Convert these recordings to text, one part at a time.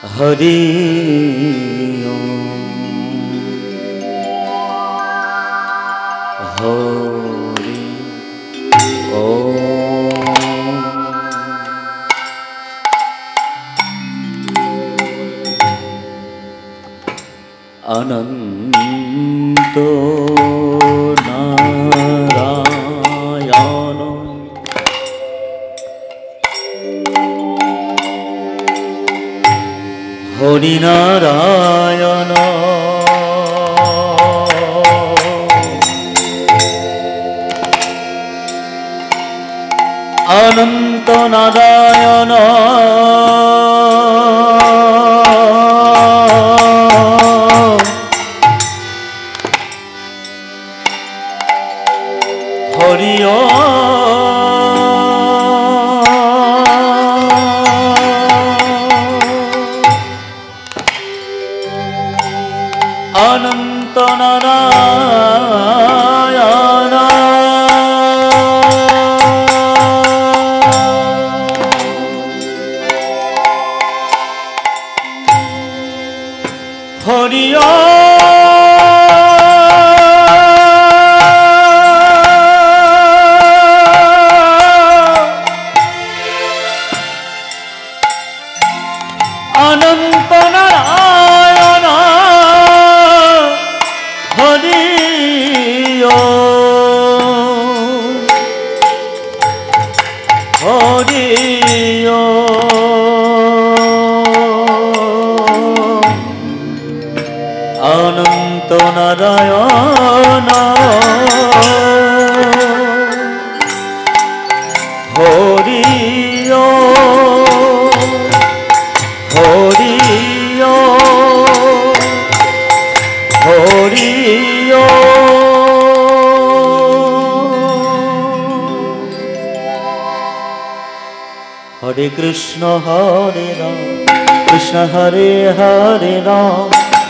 হরি হরি অনন্ত নারায়ণ হরি নারায়ণ অনন্ত নারায়ণ হরি অনন্ত নারায়ণ হরি অনন্ত নারায়ণ হরি হরি অনন্ত নারায়ণ হরি হরি হরি হরে কৃষ্ণ হরে রাম কৃষ্ণ হরে হরে রাম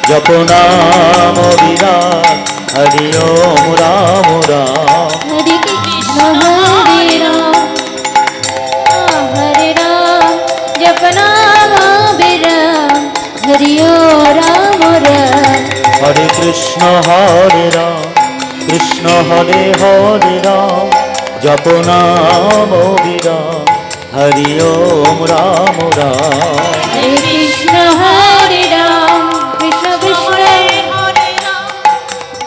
জপ নাম বিরাট হরি ওম রাম রাম হরে কৃষ্ণ হরে রাম জপ নাম বিরাট হরি ওম রাম রাম হরে কৃষ্ণ হরে রাম কৃষ্ণ হরে হরে রাম জপ নাম বিরাট হরি ওম রাম রাম হরে কৃষ্ণ হরে রাম কৃষ্ণ কৃষ্ণ হরে রাম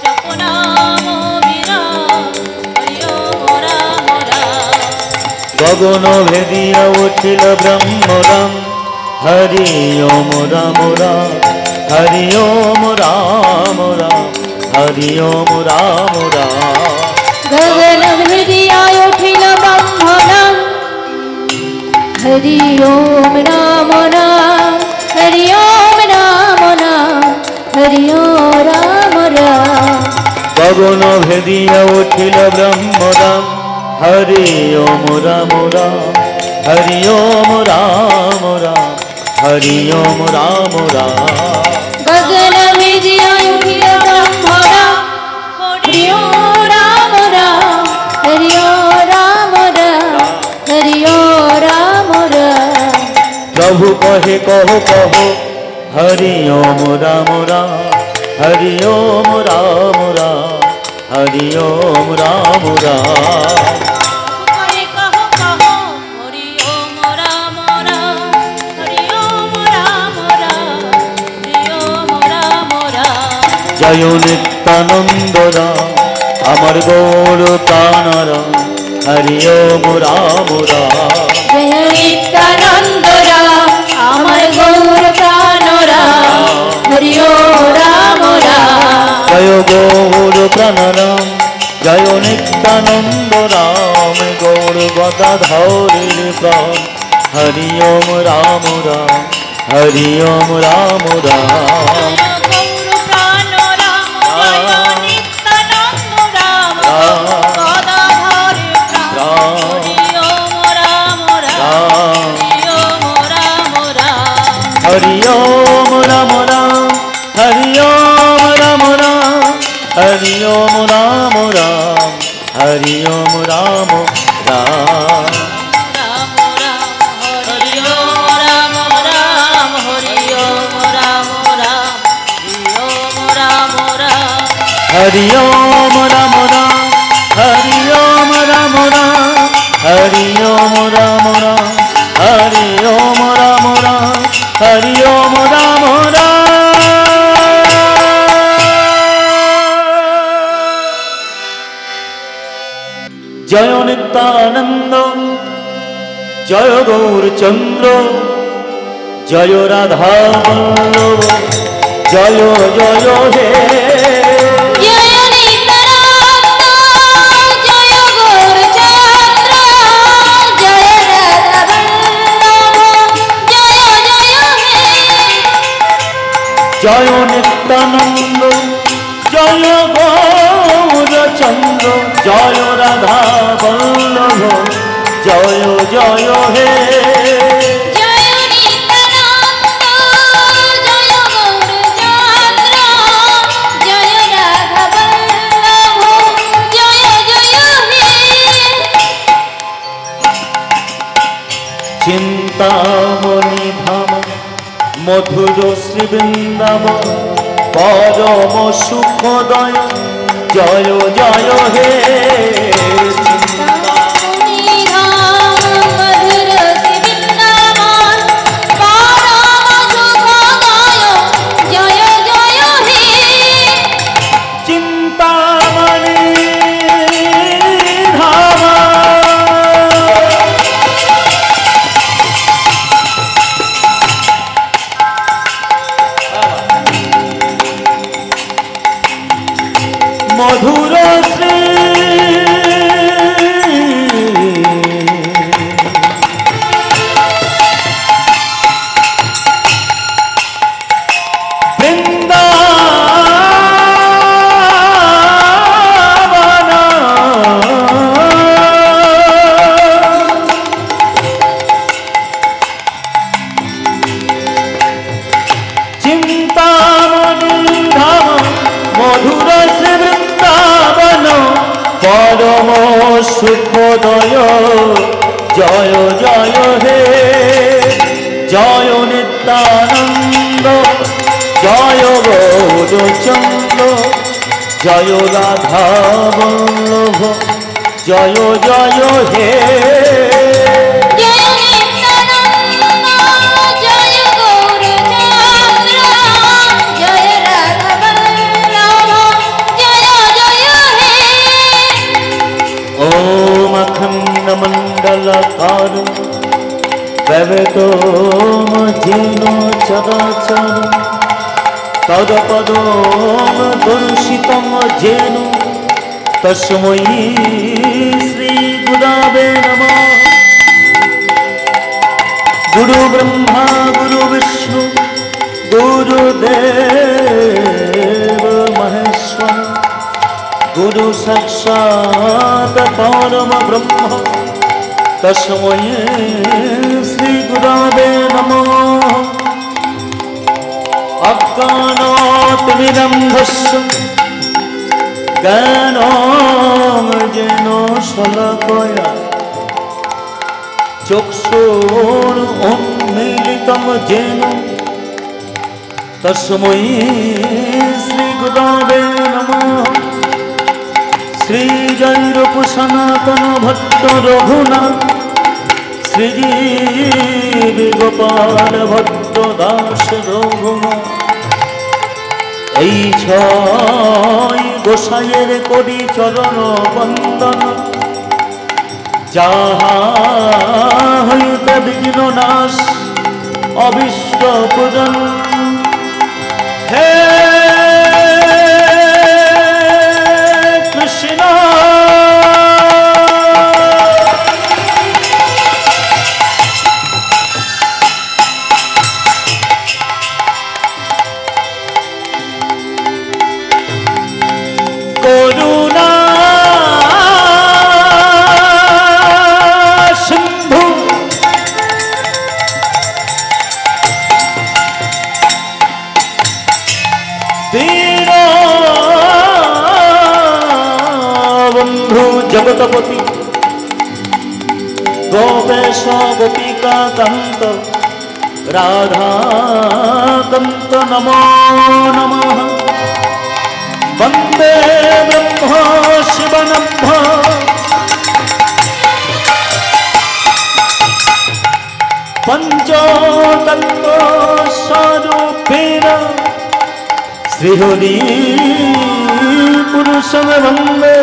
জপ নাম বিরাট হরি ওম রাম রাম গগন ভেদিয়া উঠিল ব্রহ্মরাম হরি ওম রাম রাম হরি ওম রাম রাম হরি ওম রাম রাম গগন ভেদিয়া উঠিল ব্রহ্মরাম হরি ওম রাম রাম হরি ওম রাম রাম হরি ওম রাম রাম গগন ভেদিয়া উঠিল ব্রহ্মরাম হরি ওম রাম রাম হরি ওম রাম রাম হরি ওম রাম রাম গগন ভেদিয়া উঠিল ব্রহ্মরাম হরি ওম রাম রাম হরি ওম রাম রাম হরি ওম রাম রাম প্রভু কহে কহ কহ হরি ওম রাম রাম হরি ওম রাম রাম হরি ওম রাম রাম হরে কহ কহ হরি ওম রাম রাম হরি ওম রাম রাম হরি ওম রাম রাম জয় নিত্যানন্দ রাম আমার গৌর প্রাণ রাম হরি ওম রাম রাম জয় নিত্যানন্দ রাম আমার গৌর প্রাণ রাম হরি ওম রাম রাম জয় গৌর প্রাণ রাম জয় নিত্যানন্দ রাম গৌর গদাধরের প্রাণ হরি ওম রাম রাম হরি ওম রাম রাম গৌর প্রাণ রাম জয় নিত্যানন্দ রাম গদাধর প্রাণ হরি ওম রাম রাম হরি ওম রাম রাম হরি ওম রাম রাম হরি ওম রাম রাম হরি ওম রাম রাম রাম রাম হরি ওম রাম রাম হরি ওম हरि ओम राम राम हरि ओम राम राम हरि ओम राम राम हरि ओम राम राम हरि ओम राम राम। जय नित्यानंद जय गौरचंद्र जय राधा वल्लभ जय जय हे। जय नित्यानंद जय गौरचंद्र जय राधा वल्लभ जय जय हे। जय नित्यानंद जय गौरचंद्र जय राधा वल्लभ जय जय हे। जय नित्यानंद जय गौरचंद्र जय राधा वल्लभ जय जय हे। चिंतामणि धाम मधुर श्री वृंदावन परम सुखदय जय जय हे। मधुर श्री वृंदावन चिंतामणि धाम मधुर श्री परम सुखदय जय जय हे। जय नित्यानंद जय गौरचंद्र जय राधा वल्लभ जय जय हे। जय नित्यानंद जय गौरचंद्र जय राधा वल्लभ जय जय हे। ओम अखंड मंडलकार व्यवतोम जेनो चराचर तदपदोम दर्शितम जेनो तस्मै श्री गुरवे नमः। गुरु ब्रह्मा गुरु विष्णु गुरुदेव महेश्वर गुरु साक्षात् परम ब्रह्म तस्मै श्री गुरवे नमः। अज्ञानातिमिरन्धस्य ज्ञानाञ्जनेन शलाकया चक्षुरुन्मीलितं येन तस्मै श्री गुरवे नमः। श्रीजैरूप सनातन भट्ट रघुनाथ श्रीजीव गोपाल भट्ट दास रघुनाथ এই ছয় গোসাইয়ের করি চরণ বন্দন যাহা হইতে বিঘ্ন নাশ অবিষ্ট পূজন হে কৃষ্ণ করুণা সিন্ধু দীন বন্ধু জগৎপতি গোপেশ গোপিকা কান্ত রাধা কান্ত নমো নমঃ। বন্দে वन्दे ब्रह्मा शिवनम्भ पञ्चतत्त्वस्वरूपेण श्रीहरि पुरुषं वन्दे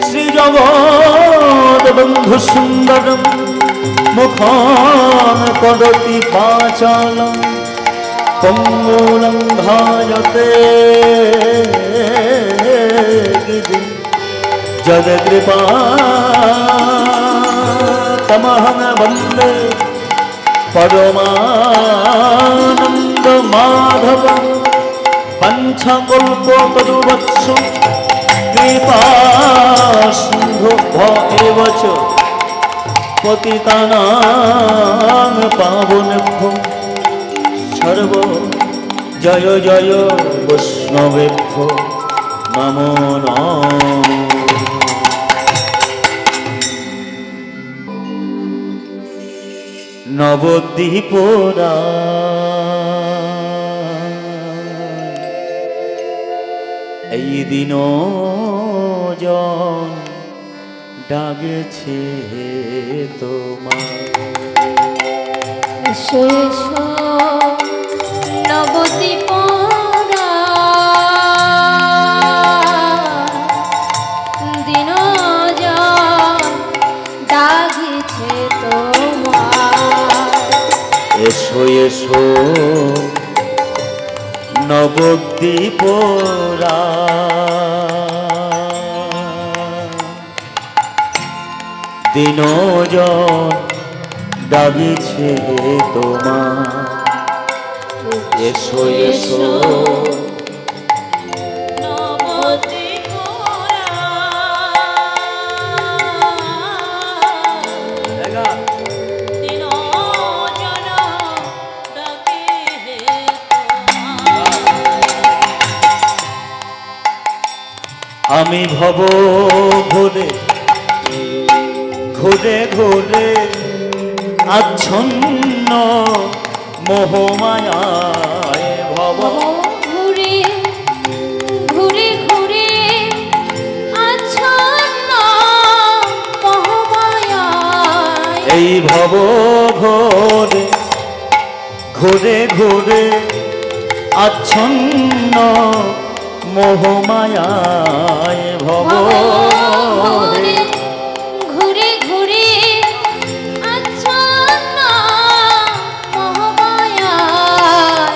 श्रीजगद्बन्धुसुन्दरं मुखं करोति वाचालं पङ्गुलङ्घायते गिरिं जगत्कृपातमहं वन्दे परमानन्दमाधवं पञ्चकल्पतरुवत्सु कृपासिन्धुभ्य एव च पतितानां पावनेभ्यो सर्व जय जय वैष्णवेभ्यो नमो नमः। नवद्वीपरा এই দিন জন ডাকছে তোমার এসো এসো নবদ্বীপরা দিনজন ডাকছে তোমার এসো এসো নবদ্বীপরা দিনজন ডাকছে তোমার এসো এসো আমি ভব ঘুরে ঘুরে ঘুরে আচ্ছন্ন মোহমায়ায় ভব ঘুরে ঘুরে ঘুরে আচ্ছন্ন মোহমায়ায় এই ভব ঘুরে ঘুরে ঘুরে আচ্ছন্ন মোহমায়ায় ভব ঘুরে ঘুরে আচ্ছন্ন মোহমায়ায়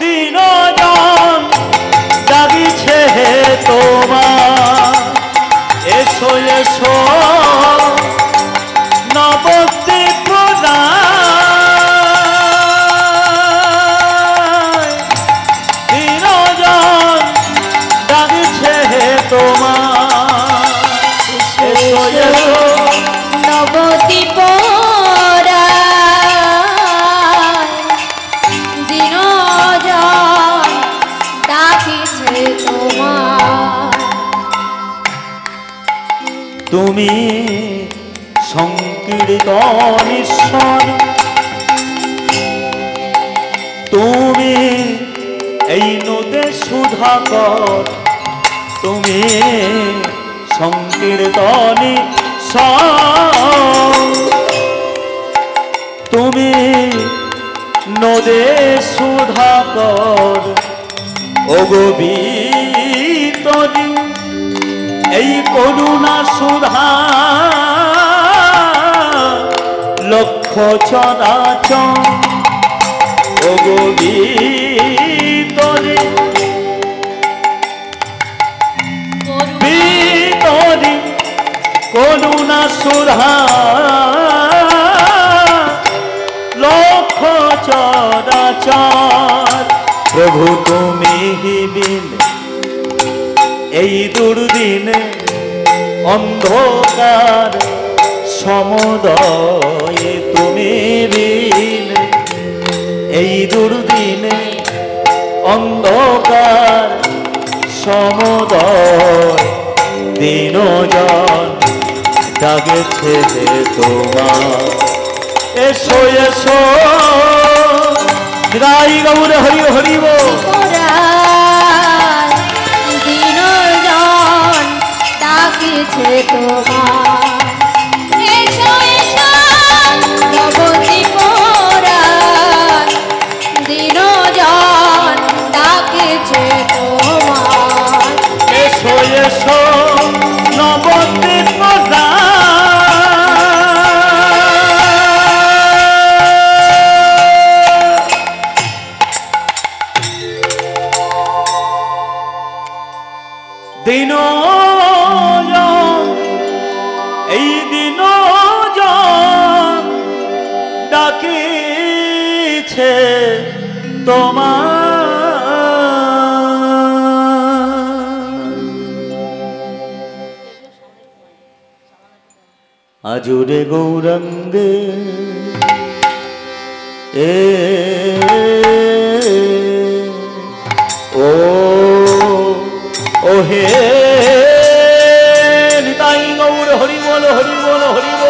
দিনজন ডাকিছে তোমার এসো এসো নবদ্বীপরা নবদ্বীপরা দিনজন ডাকিছে তোমার তুমি সংকীর্তনেশ্বর তুমি এই নদে সুধাকর তুমি সংকীর্তনেশ্বর তুমি নদে সুধাকর ও গোবিতরি এই করুণা সুধা লক্ষ চরাচর ও গোবিতরি বিতরি করুণা সুধা লক্ষ চরাচর প্রভু তুমি বিন এই দুর্দিনে অন্ধকার সমুদয়ে তুমি বিন এই দুর্দিনে অন্ধকার সমুদয় দিনজন ডাকছে তোমার এসো এসো রাই গৌর হরি হরিব দিন ডাকিছে তোমার এসো এসো নবতী পরাণ দিনজন ডাকিছে তোমার এসো এসো নবতী পরাণ দিনজন এই দিনজন ডাকিছে তোমার আজুরে গৌরাঙ্গে ও হে নিতাই গৌর হরি বল হরি বল হরি বল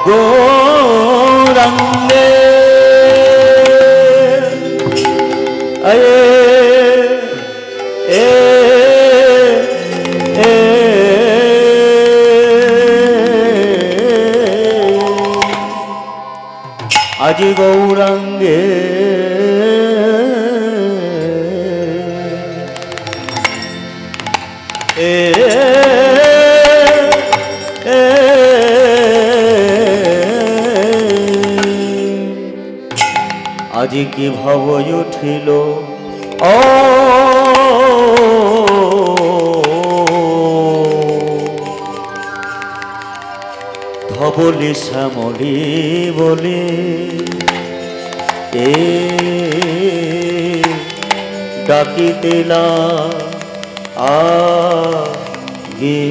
গৌরাঙ্গে আজ গৌরাঙ্গে আজ কি ভাব উঠিল ও ধবলি শ্যামলি বলে ডাকিতেলা আগে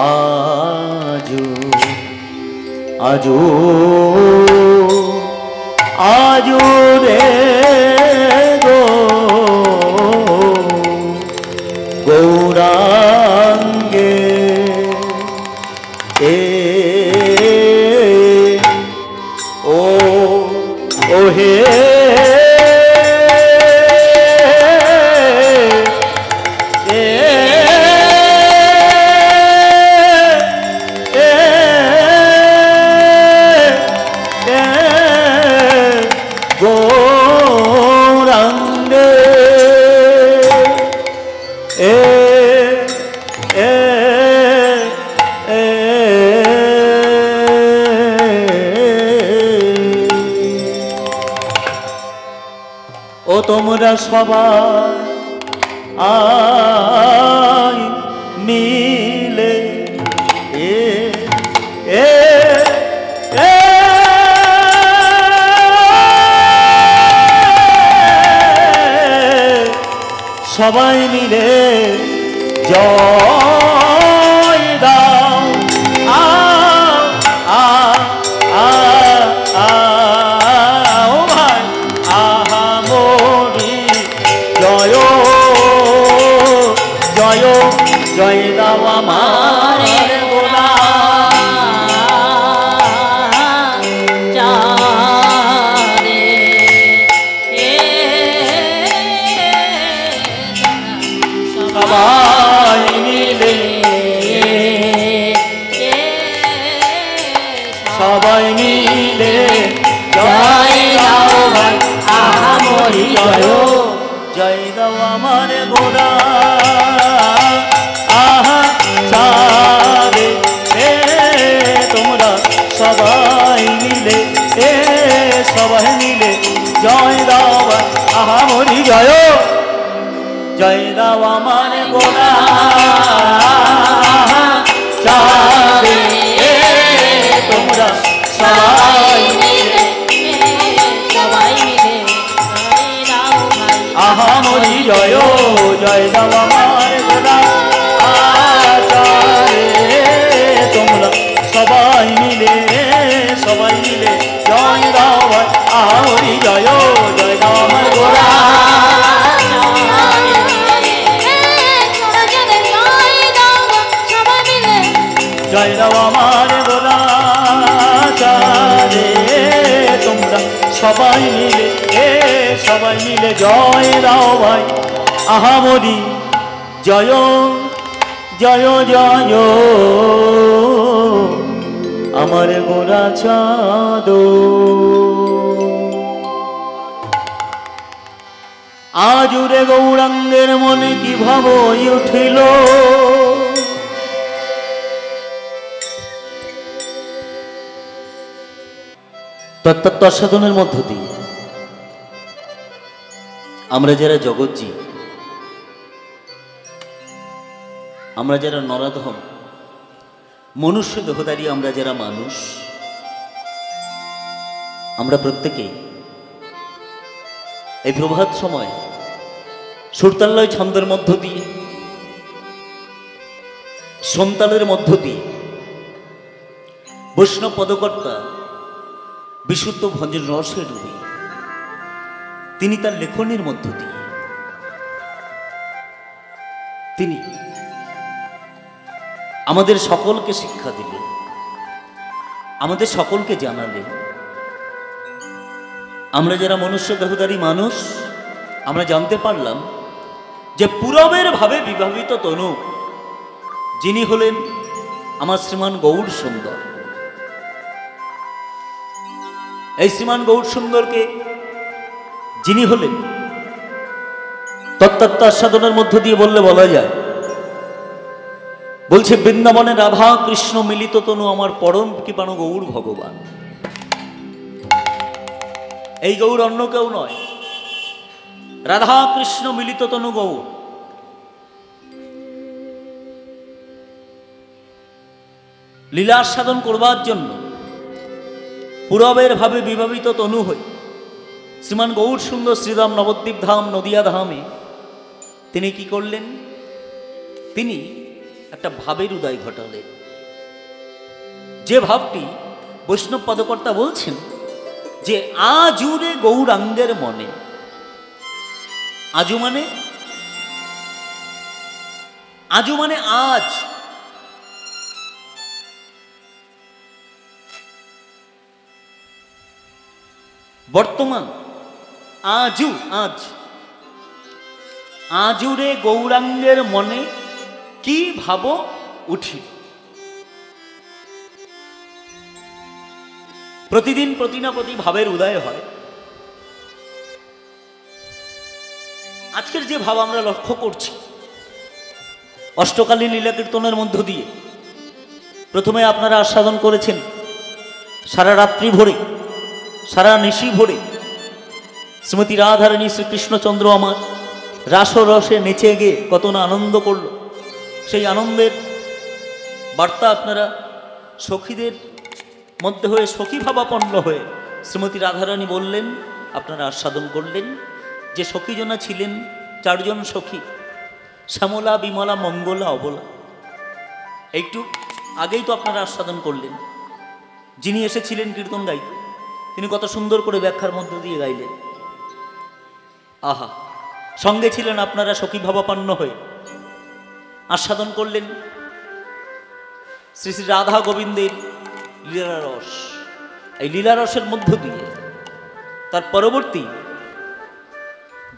আজু আজু আজু রে গো গৌরাঙ্গে ও হে ও তোমরা সবাই আই মিলে সবাই মিলে জয় দাও ও ভাই আহা মোরি জয় জয় জয় দাও আমার গোলা সবাই মিলে সবাই মিলে জয় দাও ভাই আহা মোরি জয় জয় দাও আমার গোরা আহা চারে তোমরা সবাই মিলে সবাই মিলে জয় দাও ভাই আহা মোরি জয় জয় দাও আমার গোরা চারে তোমরা সবাই মিলে আহা মোরি জয় জয় দাও আমার গোরা চারে তোমরা সবাই মিলে জয় দাও আহা মোরি জয় জয় দাও আমার গোরা সবাই মিলে, সবাই মিলে জয় দাও ভাই আহামরি জয় জয় জয় আমার গোরা চাঁদ। আজ উরে গৌরাঙ্গের মনে কি ভাব উঠিল, তত্ত্বাসাধনের মধ্য দিয়ে আমরা যারা জগৎজী, আমরা যারা নরাধম মনুষ্য দেহধারী, আমরা যারা মানুষ, আমরা প্রত্যেকেই এই প্রভাত সময় সুরতাল্লয় ছন্দের মধ্য দিয়ে, সোমতালের মধ্য দিয়ে বৈষ্ণব পদকর্তা বিশুদ্ধ ভঞ্জন রসে ডুবে তিনি তার লেখনের মধ্য দিয়ে তিনি আমাদের সকলকে শিক্ষা দিলেন, আমাদের সকলকে জানালেন। আমরা যারা মনুষ্য দেহধারী মানুষ, আমরা জানতে পারলাম যে পূরবের ভাবে বিভাবিত তনু যিনি হলেন আমার শ্রীমান গৌর সুন্দর। এই শ্রীমান গৌর সুন্দরকে যিনি হলেন তত্ত্বাসাধনের মধ্য দিয়ে বললে বলা যায়, বলছে বৃন্দাবনে রাধা কৃষ্ণ মিলিত তনু আমার পরম কৃপাণু গৌর ভগবান। এই গৌর অন্য কেউ নয়, রাধা কৃষ্ণ মিলিত তনু গৌর। লীলা সাধন করবার জন্য পূরবের ভাবে বিভাবিত তনু হই শ্রীমান গৌর সুন্দর শ্রীধাম নবদ্বীপ ধাম নদিয়া ধামে তিনি কি করলেন? তিনি একটা ভাবের উদয় ঘটালেন, যে ভাবটি বৈষ্ণব পদকর্তা বলছেন যে আজুরে গৌরাঙ্গের মনে। আজু মানে আজ, বর্তমান, আজু, আজ আজুরে গৌরাঙ্গের মনে কি ভাব উঠি। প্রতিদিন প্রতি না প্রতি ভাবের উদয় হয়। আজকের যে ভাব আমরা লক্ষ্য করছি অষ্টকালী লীলা কীর্তনের মধ্য দিয়ে, প্রথমে আপনারা আস্বাদন করেছেন সারা রাত্রি ভরে, সারা নিশি ভরে শ্রীমতী রাধারানী শ্রীকৃষ্ণচন্দ্র আমার রাসরসে নেচে গিয়ে কত না আনন্দ করল। সেই আনন্দের বার্তা আপনারা সখীদের মধ্যে হয়ে সখী ভাবাপন্ন হয়ে শ্রীমতী রাধারানী বললেন, আপনারা আস্বাদন করলেন যে সখীজনা ছিলেন চারজন সখী, শ্যামলা, বিমলা, মঙ্গলা, অবলা। একটু আগেই তো আপনারা আস্বাদন করলেন যিনি এসেছিলেন কীর্তন গাইতে, তিনি কত সুন্দর করে ব্যাখ্যার মধ্য দিয়ে গাইলেন। আহা, সঙ্গে ছিলেন আপনারা সখী ভাবাপন্ন হয়ে আস্বাদন করলেন শ্রী শ্রী রাধা গোবিন্দের লীলারস। এই লীলারসের মধ্য দিয়ে তার পরবর্তী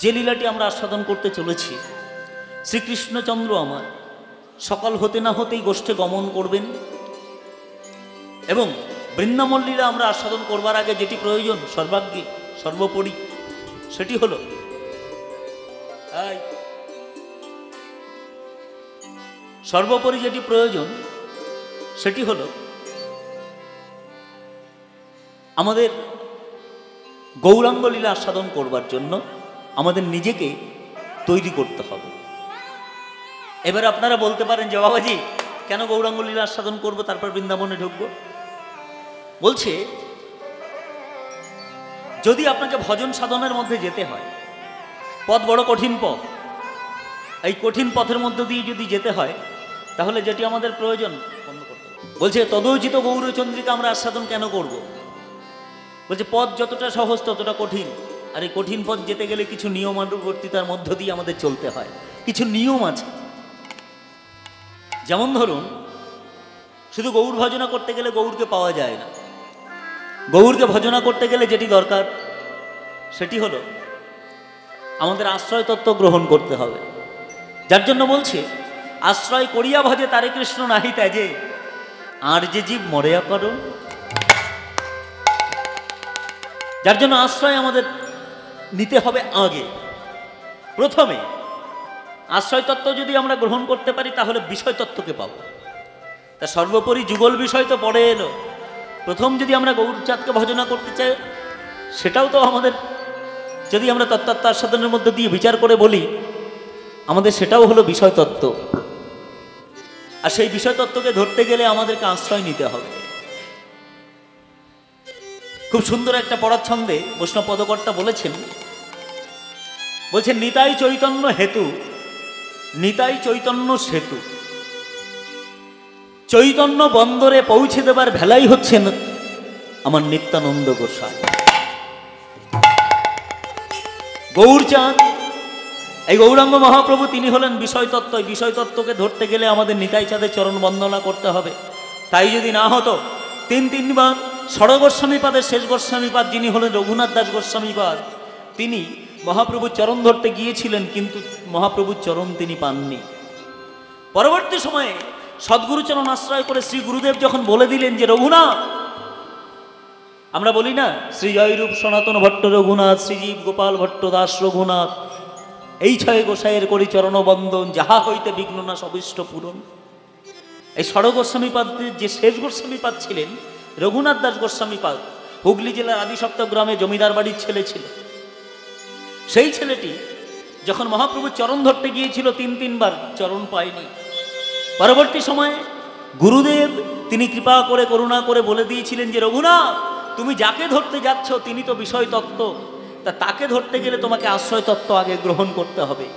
যে লীলাটি আমরা আস্বাদন করতে চলেছি, শ্রীকৃষ্ণচন্দ্র আমার সকাল হতে না হতেই গোষ্ঠে গমন করবেন এবং বৃন্দাবন লীলা আমরা আস্বাদন করবার আগে যেটি প্রয়োজন সর্বাগ্রে সর্বোপরি সেটি হলো সর্বোপরি যেটি প্রয়োজন সেটি হলো আমাদের গৌরাঙ্গ লীলা আস্বাদন করবার জন্য আমাদের নিজেকে তৈরি করতে হবে। এবার আপনারা বলতে পারেন যে বাবাজি কেন গৌরাঙ্গ লীলা আস্বাদন করবো তারপর বৃন্দাবনে ঢুকবো? বলছে যদি আপনাকে ভজন সাধনের মধ্যে যেতে হয়, পথ বড় কঠিন পথ, এই কঠিন পথের মধ্য দিয়ে যদি যেতে হয় তাহলে যেটি আমাদের প্রয়োজন বন্ধ করতে হবে। বলছে তদোচিত গৌরচন্দ্রিকা আমরা আস্বাদন কেন করব? বলছে পথ যতটা সহজ ততটা কঠিন, আর এই কঠিন পথ যেতে গেলে কিছু নিয়মানুবর্তিতার মধ্য দিয়ে আমাদের চলতে হয়, কিছু নিয়ম আছে। যেমন ধরুন শুধু গৌর ভজনা করতে গেলে গৌরকে পাওয়া যায় না, গৌরকে ভজনা করতে গেলে যেটি দরকার সেটি হলো আমাদের আশ্রয় তত্ত্ব গ্রহণ করতে হবে। যার জন্য বলছে, আশ্রয় করিয়া ভজে তারে কৃষ্ণ নাহি ত্যাজে, আর যে জীব মরেয়া করো। যার জন্য আশ্রয় আমাদের নিতে হবে আগে, প্রথমে। আশ্রয় তত্ত্ব যদি আমরা গ্রহণ করতে পারি তাহলে বিষয় তত্ত্বকে পাবো। তা সর্বোপরি যুগল বিষয় তো পড়ে এলো। প্রথম যদি আমরা গৌরচাঁদকে ভজনা করতে চাই, সেটাও তো আমাদের, যদি আমরা তত্ত্বার সাধনের মধ্যে দিয়ে বিচার করে বলি, আমাদের সেটাও হলো বিষয় তত্ত্ব। আর সেই বিষয় তত্ত্বকে ধরতে গেলে আমাদেরকে আশ্রয় নিতে হবে। খুব সুন্দর একটা পড়ার ছন্দে বৈষ্ণব পদকর্তা বলছেন নিতাই চৈতন্য হেতু, নিতাই চৈতন্য সেতু, চৈতন্য বন্দরে পৌঁছে দেবার ভেলাই হচ্ছেন আমার নিত্যানন্দ গোসাই। গৌরচাঁদ, এই গৌরাঙ্গ মহাপ্রভু, তিনি হলেন বিষয় তত্ত্ব। এই বিষয় তত্ত্বকে ধরতে গেলে আমাদের নিতাই চাঁদের চরণ বন্দনা করতে হবে। তাই যদি না হতো, তিনবার ষড় গোস্বামীপাদের শেষ গোস্বামীপাদ যিনি হলেন রঘুনাথ দাস গোস্বামীপাদ, তিনি মহাপ্রভুর চরণ ধরতে গিয়েছিলেন, কিন্তু মহাপ্রভুর চরণ তিনি পাননি। পরবর্তী সময়ে সদ্গুরুচরণ আশ্রয় করে শ্রী গুরুদেব যখন বলে দিলেন যে রঘুনাথ, আমরা বলি না শ্রী জয়রূপ সনাতন ভট্ট রঘুনাথ, শ্রীজীব গোপাল ভট্ট দাস রঘুনাথ, এই ছয় গোসাইয়ের করি চরণবন্দন, যাহা হইতে বিঘ্ন না সবিষ্ট পূরণ। এই ষড় গোস্বামীপাদের যে শেষ গোস্বামীপাদ ছিলেন রঘুনাথ দাস গোস্বামীপাদ, হুগলি জেলার আদিসপ্তক গ্রামে জমিদার বাড়ির ছেলে ছিল। সেই ছেলেটি যখন মহাপ্রভুর চরণ ধরতে গিয়েছিল, তিনবার চরণ পায়নি। পরবর্তী সময়ে গুরুদেব তিনি কৃপা করে করুণা করে বলে দিয়েছিলেন যে রঘুনাথ, তুমি যাকে ধরতে যাচ্ছ তিনি তো বিষয় তত্ত্ব, তা তাকে ধরতে গেলে তোমাকে আশ্রয় তত্ত্ব আগে গ্রহণ করতে হবে।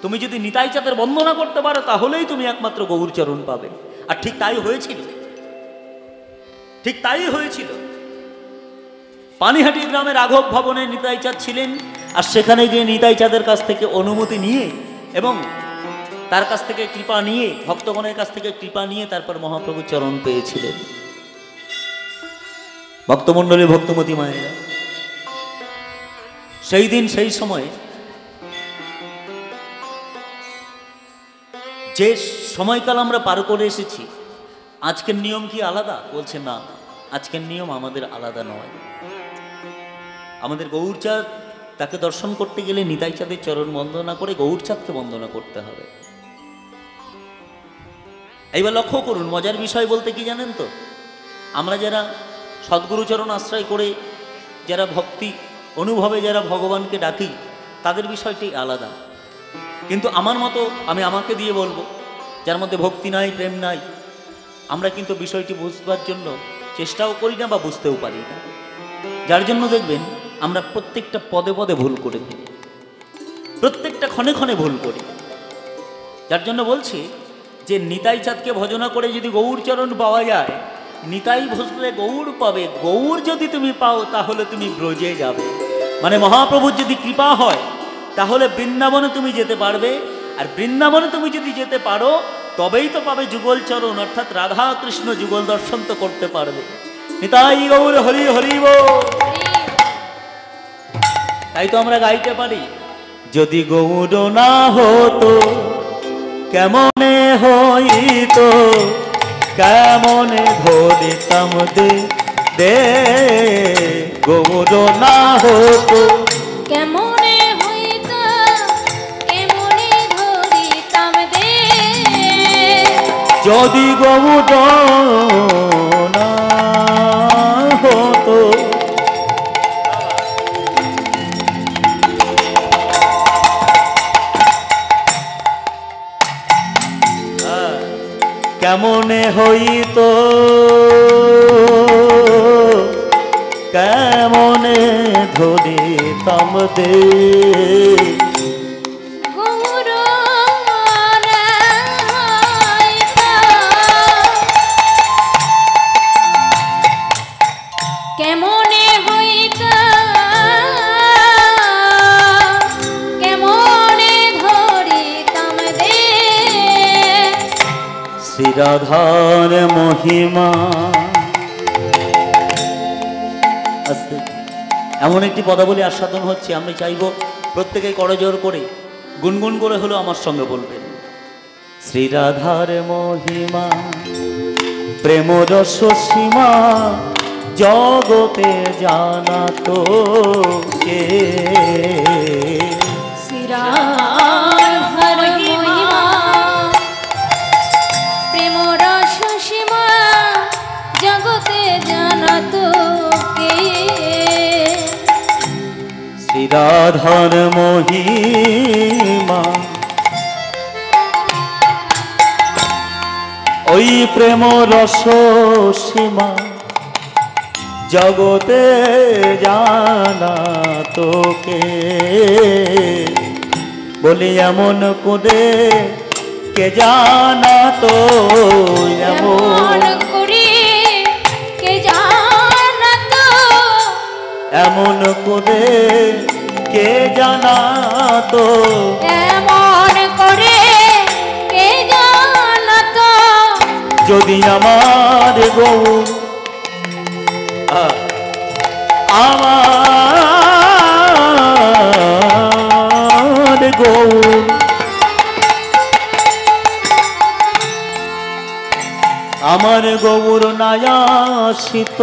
তুমি যদি নিতাই চাঁদের বন্দনা করতে পারো তাহলেই তুমি একমাত্র গৌরচরণ পাবে। আর ঠিক তাই হয়েছিল, ঠিক তাই হয়েছিল। পানিহাটি গ্রামে রাঘব ভবনে নিতাই চাঁদ ছিলেন, আর সেখানে গিয়ে নিতাই চাঁদের কাছ থেকে অনুমতি নিয়ে এবং তার কাছ থেকে কৃপা নিয়ে, ভক্তগণের কাছ থেকে কৃপা নিয়ে তারপর মহাপ্রভুর চরণ পেয়েছিলেন। ভক্তমণ্ডলী, ভক্তমতী মায়েরা, সেই দিন সেই সময়ে যে সময়কাল আমরা পার করে এসেছি, আজকের নিয়ম কি আলাদা? বলছে না, আজকের নিয়ম আমাদের আলাদা নয়। আমাদের গৌরচাঁদ, তাকে দর্শন করতে গেলে নিতাই চাঁদের চরণ বন্দনা করে গৌরচাঁদকে বন্দনা করতে হবে। এইবার লক্ষ্য করুন, মজার বিষয় বলতে কি জানেন তো, আমরা যারা সদ্গুরুচরণ আশ্রয় করে যারা ভক্তি অনুভবে যারা ভগবানকে ডাকি, তাদের বিষয়টি আলাদা। কিন্তু আমার মতো, আমি আমাকে দিয়ে বলবো, যার মধ্যে ভক্তি নাই, প্রেম নাই, আমরা কিন্তু বিষয়টি বুঝবার জন্য চেষ্টাও করি না বা বুঝতেও পারি না। যার জন্য দেখবেন আমরা প্রত্যেকটা পদে পদে ভুল করে ফেলি, প্রত্যেকটা ক্ষণে ক্ষণে ভুল করি। যার জন্য বলছি যে নিতাই চাঁদকে ভজনা করে যদি গৌরচরণ পাওয়া যায়, নিতাই ভজলে গৌর পাবে। গৌর যদি তুমি পাও তাহলে তুমি ব্রজে যাবে, মানে মহাপ্রভুর যদি কৃপা হয় তাহলে বৃন্দাবনে তুমি যেতে পারবে। আর বৃন্দাবনে তুমি যদি যেতে পারো তবেই তো পাবে যুগল চরণ, অর্থাৎ রাধা কৃষ্ণ যুগল দর্শন তো করতে পারবে। নিতাই গৌর হরি হরি বল। তাই তো আমরা গাইতে পারি, যদি গৌর না হতো কেমনে হইতো, কেমনে ধরিতাম দে, গৌর না হতো কেমনে হইতো, কেমনে ধরিতাম দে, যদি গৌর না হতো। কেমনে হইতো, কেমনে ধরিতাম দে, গৌর না হইতো, কেমনে হইতো, কেমনে ধরিতাম দে, শ্রীরাধার মহিমা। আস্তে এমন একটি পদাবলী আস্বাদন হচ্ছে, আমি চাইব প্রত্যেকে করজোর করে গুনগুন করে হলেও আমার সঙ্গে বলবেন। শ্রীরাধার মহিমা প্রেম রস সীমা জগতে জানা তো কে। শ্রীরাধার মহিমা প্রেম রস সীমা জগতে জানা তো কে। শ্রীরাধার মহিমা ওই প্রেম রস সীমা জগতে জানা তোকে। বলি এমন করে কে জানা তো, এমন করে কে জানা তো, এমন করে কে জানা তো, এমন করে কে জানা তো। যদি আমার গৌর আমার গৌর আমার গৌর নায়াসিত,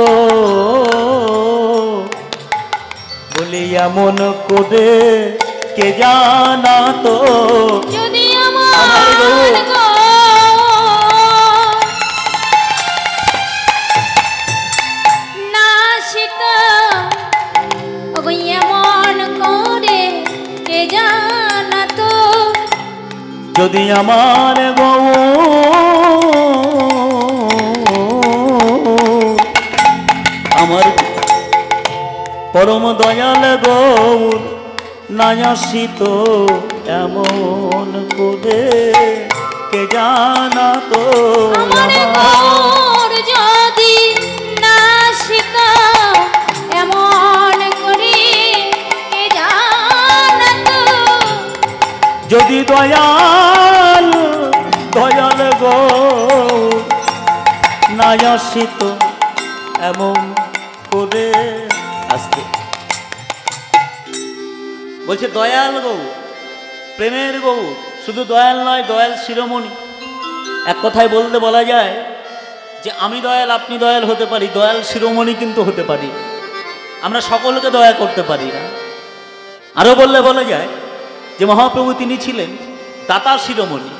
বলি এমন করে কে জানা তো, যদি আমার গৌর নাসিত, ওগো এমন করে কে জানা তো। যদি আমার আমার পরম দয়াল গৌর নায়াসিত, এমন করে কে জানা তো, আমার গৌর যদি নাসিত, এমন করে কে জানা তো। যদি দয়াল দয়াল গৌর নায়াসিত, এমন করে আসতে বলছে দয়াল গৌর, প্রেমের গৌর, শুধু দয়াল নয়, দয়াল শিরোমণি। এক কথায় বলতে বলা যায় যে আমি দয়াল, আপনি দয়াল হতে পারি, দয়াল শিরোমণি কিন্তু হতে পারি। আমরা সকলকে দয়া করতে পারি না। আরো বললে বলা যায় যে মহাপ্রভু তিনি ছিলেন দাতা শিরোমণি।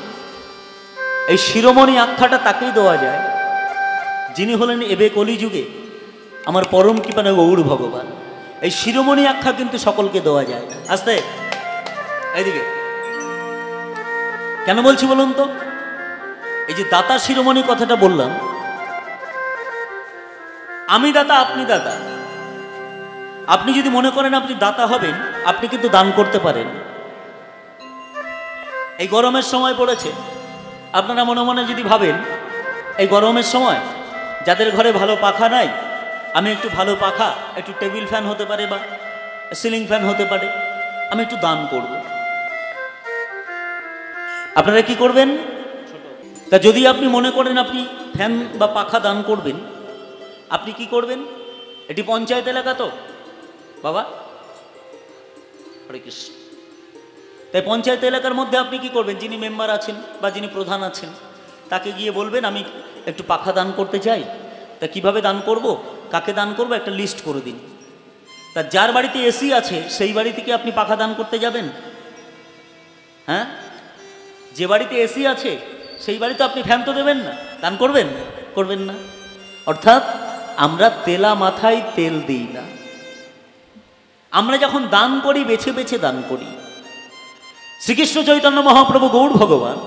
এই শিরোমণি আখ্যাটা তাকেই দেওয়া যায় যিনি হলেন এবে কলিযুগে আমার পরম কৃপানে গৌর ভগবান। এই শিরোমণি আখ্যা কিন্তু সকলকে দেওয়া যায় না। আস্তে এইদিকে কেন বলছি বলুন তো? এই যে দাতা শিরোমণি কথাটা বললাম, আমি দাতা, আপনি দাতা। আপনি যদি মনে করেন আপনি দাতা হবেন, আপনি কিন্তু দান করতে পারেন। এই গরমের সময় পড়েছে, আপনারা মনে মনে যদি ভাবেন এই গরমের সময় যাদের ঘরে ভালো পাখা নাই, আমি একটু ভালো পাখা, একটু টেবিল ফ্যান হতে পারে বা সিলিং ফ্যান হতে পারে, আমি একটু দান করব। আপনারা কি করবেন? তা যদি আপনি মনে করেন আপনি ফ্যান বা পাখা দান করবেন, আপনি কি করবেন? এটি পঞ্চায়েত এলাকা তো বাবা, হরে কৃষ্ণ। তাই পঞ্চায়েত এলাকার মধ্যে আপনি কি করবেন? যিনি মেম্বার আছেন বা যিনি প্রধান আছেন তাকে গিয়ে বলবেন আমি একটু পাখা দান করতে চাই। তা কিভাবে দান করব, কাকে দান করব, একটা লিস্ট করে দিন। তা যার বাড়িতে এসি আছে সেই বাড়িতে কি আপনি পাখা দান করতে যাবেন? হ্যাঁ, যে বাড়িতে এসি আছে সেই বাড়িতে আপনি ফ্যান তো দেবেন না, দান করবেন? করবেন না। অর্থাৎ আমরা তেলা মাথায় তেল দিই না। আমরা যখন দান করি বেছে বেছে দান করি। শ্রীকৃষ্ণ চৈতন্য মহাপ্রভু গৌর ভগবান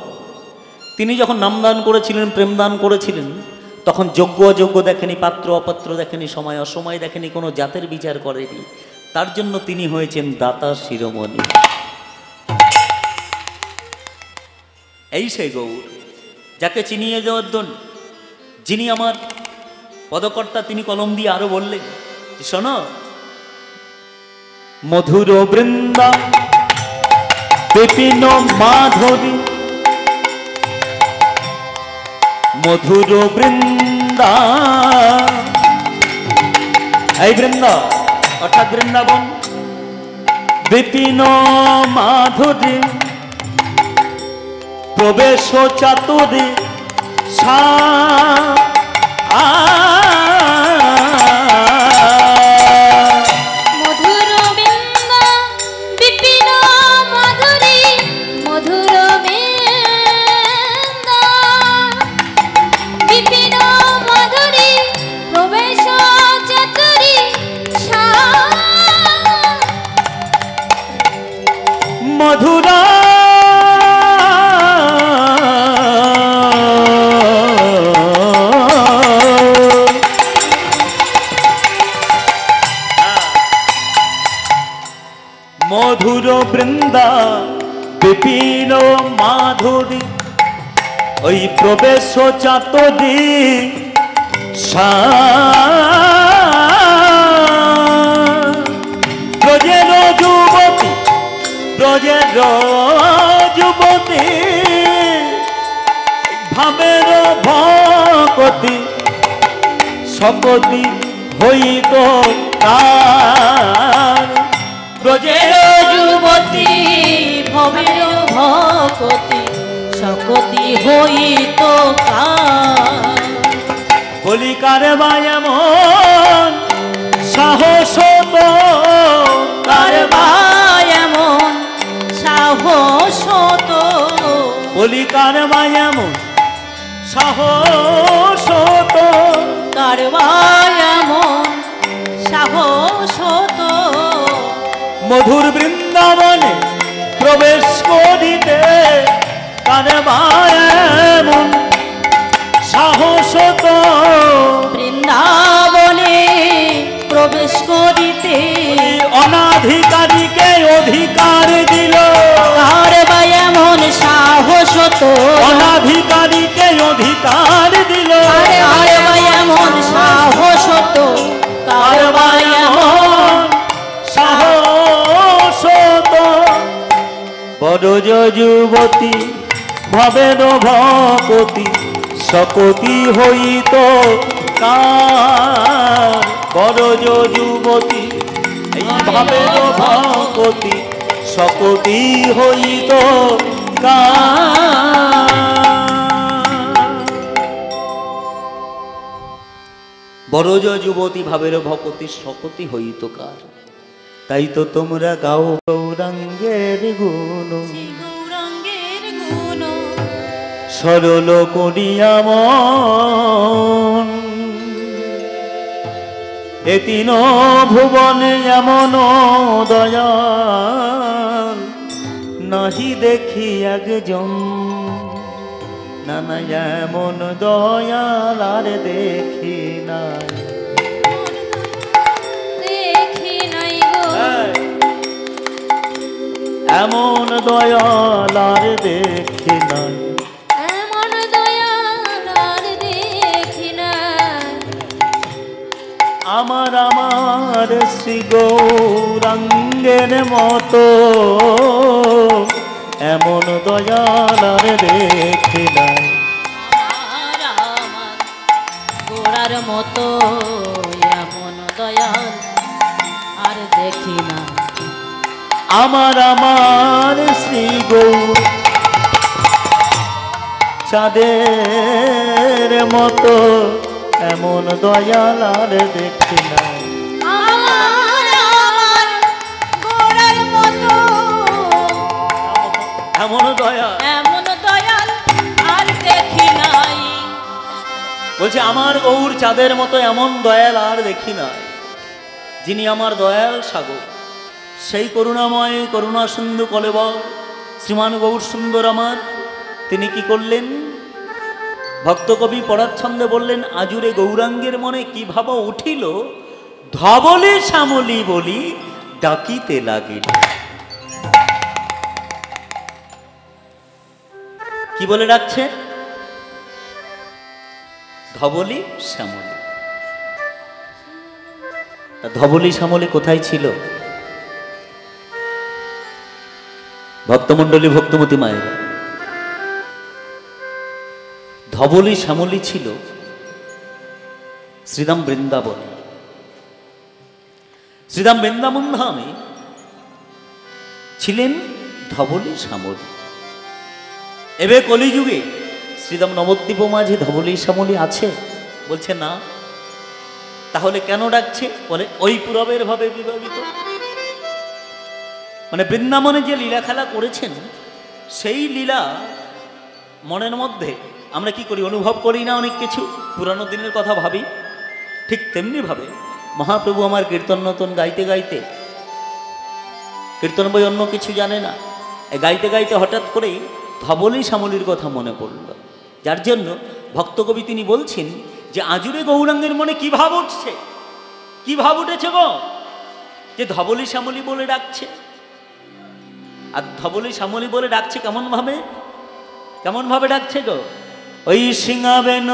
তিনি যখন নামদান করেছিলেন, প্রেম দান করেছিলেন, তখন যোগ্য অযোগ্য দেখেনি, পাত্র অপাত্র দেখেনি, সময় অসময় দেখেনি, কোনো জাতের বিচার করেনি। তার জন্য তিনি হয়েছেন দাতা শিরোমণি। এই সেই গৌর যাকে চিনিয়ে দেওয়ার জন্য, যিনি আমার পদকর্তা, তিনি কলম দিয়ে আরো বললেন, শোনো, মধুর বৃন্দা বিপিন মাধবী, মধুর বৃন্দা, এই বৃন্দা অর্থাৎ বৃন্দাবন বিপিন মাধুরী প্রবেশ চাতুরী সা মধুর বৃন্দ বিপিন মাধুরী মধুর বৃন্দ বিপিন মাধুরী প্রবেশ চাতুরী সা মধুরা মধুর বৃন্দা বিপিন মাধুরী ওই প্রবেশ চাতুরী সা ব্রজের যুবতী ব্রজের যুবতী ভাবের ভকতি সকতি হইত তার ব্রজের যুবতী ভবের ভকতি সকতি হইত কলিকার বায়মন সাহস তো কারবায়মন সাহস তো কলিকার বায়মন সাহস তো কারবায়মন সাহস তো মধুর বৃন্দাবনে প্রবেশ করিতে কারবায়মন সাহস তো বৃন্দাবনে প্রবেশ করিতে অনাধিকারীকে অধিকার দিল কারবায়মন সাহস তো অনাধিকারীকে অধিকার দিল কারবায়মন সাহস তো কারবায়মন সাহস তো বড়জ যুবতী ভবের ভকতি সকতি হইত কার বড়জ যুবতী এই ভাবের ভকতি সকতি হইত বড়জ যুবতী ভাবের ভকতি সকতি হইত কার তাই তো তোমরা গাও গৌরাঙ্গের গুণ গৌরাঙ্গের গুণ সরল করিয়া মন এ তিন ভুবনে এমন দয়াল নাহি দেখি একজন নানা এমন দয়াল আর দেখি নাই দেখি নাই গো এমন দয়াল আর দেখি নাই এমন দয়াল আর দেখি নাই আমার আমার শ্রী গৌরাঙ্গের মতো এমন দয়াল আর দেখি নাই আমার আমার গোড়ার মতো এমন দয়াল আর দেখি না আমার আমার শ্রী গৌর চাঁদের মতো এমন দয়াল আর দেখি নাই আমার আমার গোড়ার মতো এমন দয়াল এমন দয়াল আর দেখি নাই বলছে আমার গৌর চাঁদের মতো এমন দয়াল আর দেখি নাই যিনি আমার দয়াল সাগর সেই করুণাময় করুণা সিন্ধু কলেবর শ্রীমান গৌর সুন্দর আমার তিনি কি করলেন ভক্তকবি পরাচ্ছন্দে বললেন আজুরে গৌরাঙ্গের মনে কি ভাব উঠিল ধবলে শ্যামলি বলি ডাকিতে লাগিল কি বলে ডাকছে ধবলি শ্যামলি ধবলি শ্যামলি কোথায় ছিল ভক্তমণ্ডলী ভক্তমতী মায়েরা ধবলি শ্যামলি ছিল শ্রীরাম বৃন্দাবনে শ্রীরাম বৃন্দাবন ধামে ছিলেন ধবলী শ্যামলী। এবে কলিযুগে শ্রীরাম নবদ্বীপ মাঝে ধবলী শ্যামলী আছে? বলছে না। তাহলে কেন ডাকছে? বলে ওই পুরবের ভাবে বিভাবিত। মানে বৃন্দাবনে যে লীলা খেলা করেছেন সেই লীলা মনের মধ্যে আমরা কি করি, অনুভব করি না অনেক কিছু, পুরানো দিনের কথা ভাবি। ঠিক তেমনি ভাবে মহাপ্রভু আমার কীর্তন নতুন গাইতে গাইতে, কীর্তন বই অন্য কিছু জানে না, গাইতে গাইতে হঠাৎ করেই ধবলী শ্যামলীর কথা মনে পড়ল। যার জন্য ভক্তকবি তিনি বলছেন যে আজুরে গৌরাঙ্গের মনে কি ভাব উঠছে, কি ভাব উঠেছে গো, যে ধবলী শ্যামলী বলে ডাকছে। আর ধবলী শ্যামলী বলে ডাকছে কেমন ভাবে, কেমন ভাবে ডাকছে গো? ওই সিংহাবেন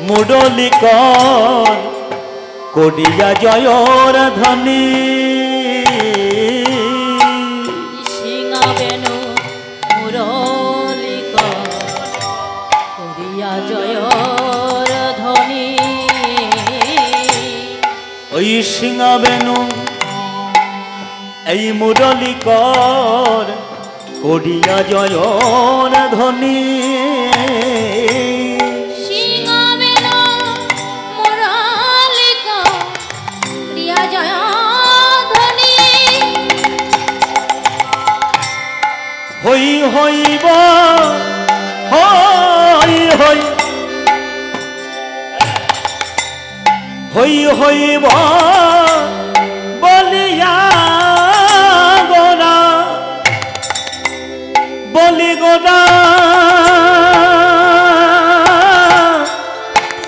মুরলি কর করিয়া জয়র ধ্বনি, সিংহাবেন মুরলি কর করিয়া জয়র ধ্বনি। ওই সিংহাবেন এই মুরলি কর করিয়া জয়র ধ্বনি, সিংহাবেন মুরলি কর করিয়া জয়র ধ্বনি। হই হইব হই হই হই হইব বলিয়া গোরা, বলি গোরা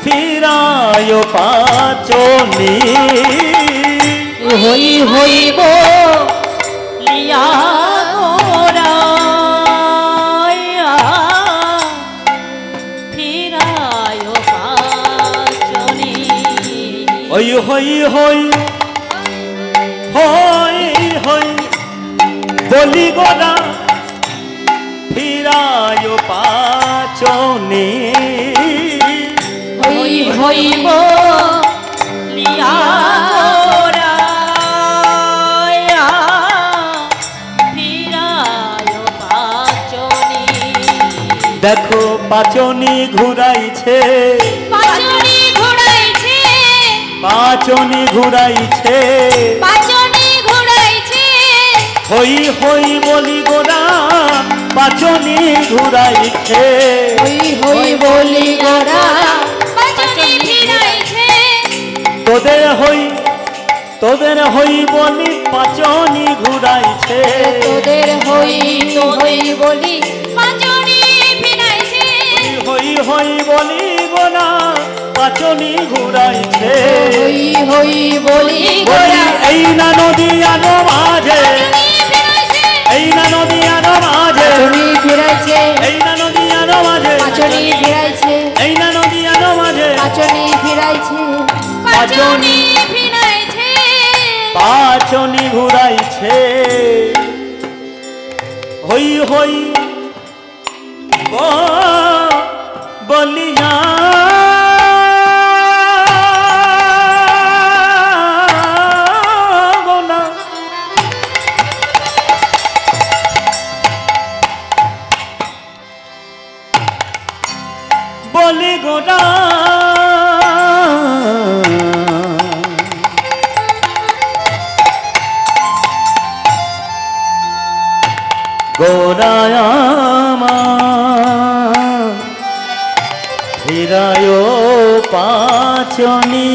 ফিরায় পাচনি, হই হইব লিয়া গোরা ফিরায় পাচনি। ওই হই হই হই হই বলি গোরা ফিরায় পাচনি, হই হইব লিয়া গোরা ফিরায় পাচনি। দেখো পাচনি ঘুরাইছে, পাচনি ঘুরাইছে, পাচনি ঘুরাইছে, পাচনি ঘুরাইছে। হই হই বলি গোরা পাচনি ঘুরাইছে, হই হই বলি গোরা পাচনি ফিরাইছে। তোদের হই বলি পাচনি ঘুরাইছে, তোদের হই হই বলি পাচনি ফিরাইছে। হই হই বলি গোরা পাচনি ঘুরাইছে, হই হই বলি গোরা এই না নদী আনো মাঝে, এই না নদী আনো মাঝে, পাচনি ফিরাইছে, এই না নদী আনো মাঝে, পাচনি ফিরাইছে, এই না নদী আনো মাঝে, পাচনি ফিরাইছে, পাচনি ফিরাইছে। পাচনি ঘুরাইছে। হই হই বলিয়া গোনা, বলি গোনা গোরায়ামা ফিরায় পাচনি,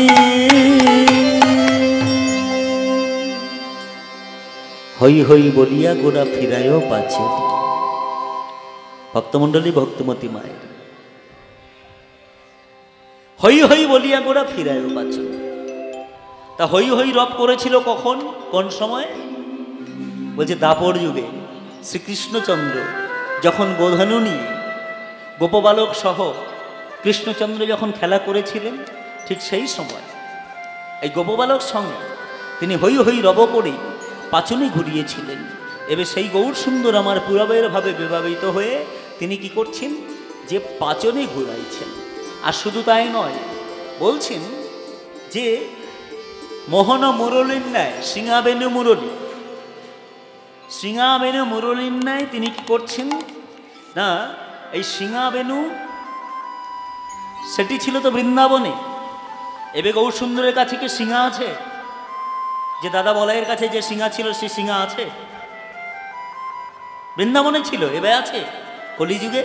হই হই বলিয়া গোরা ফিরায় পাচনি। ভক্তমণ্ডলী ভক্তমতী মায়ের হই হই বলিয়া গোরা ফিরায় পাচনি। তা হই হই রব করেছিল কখন, কোন সময়? বলছে দাপর যুগে শ্রীকৃষ্ণচন্দ্র যখন গোধনু নিয়ে গোপবালক সহ কৃষ্ণচন্দ্র যখন খেলা করেছিলেন, ঠিক সেই সময় এই গোপবালক সঙ্গে তিনি হই হই রব করে পাচনি ঘুরিয়েছিলেন। এবার সেই গৌর সুন্দর আমার পুরবের ভাবে বিভাবিত হয়ে তিনি কি করছেন, যে পাচনি ঘুরাইছেন। আর শুধু তাই নয়, বলছেন যে মোহন মুরলীর ন্যায় সিংহাবেনু মুরলী, সিংহাবেনু মুরলীর ন্যায় তিনি কি করছেন না, এই সিংহাবেনু সেটি ছিল তো বৃন্দাবনে। এবে গৌর সুন্দরের কাছে কি সিংহা আছে? যে দাদা বলাইয়ের কাছে যে সিংহা ছিল সেই সিংহা আছে? বৃন্দাবনে ছিল, এবে আছে? কলিযুগে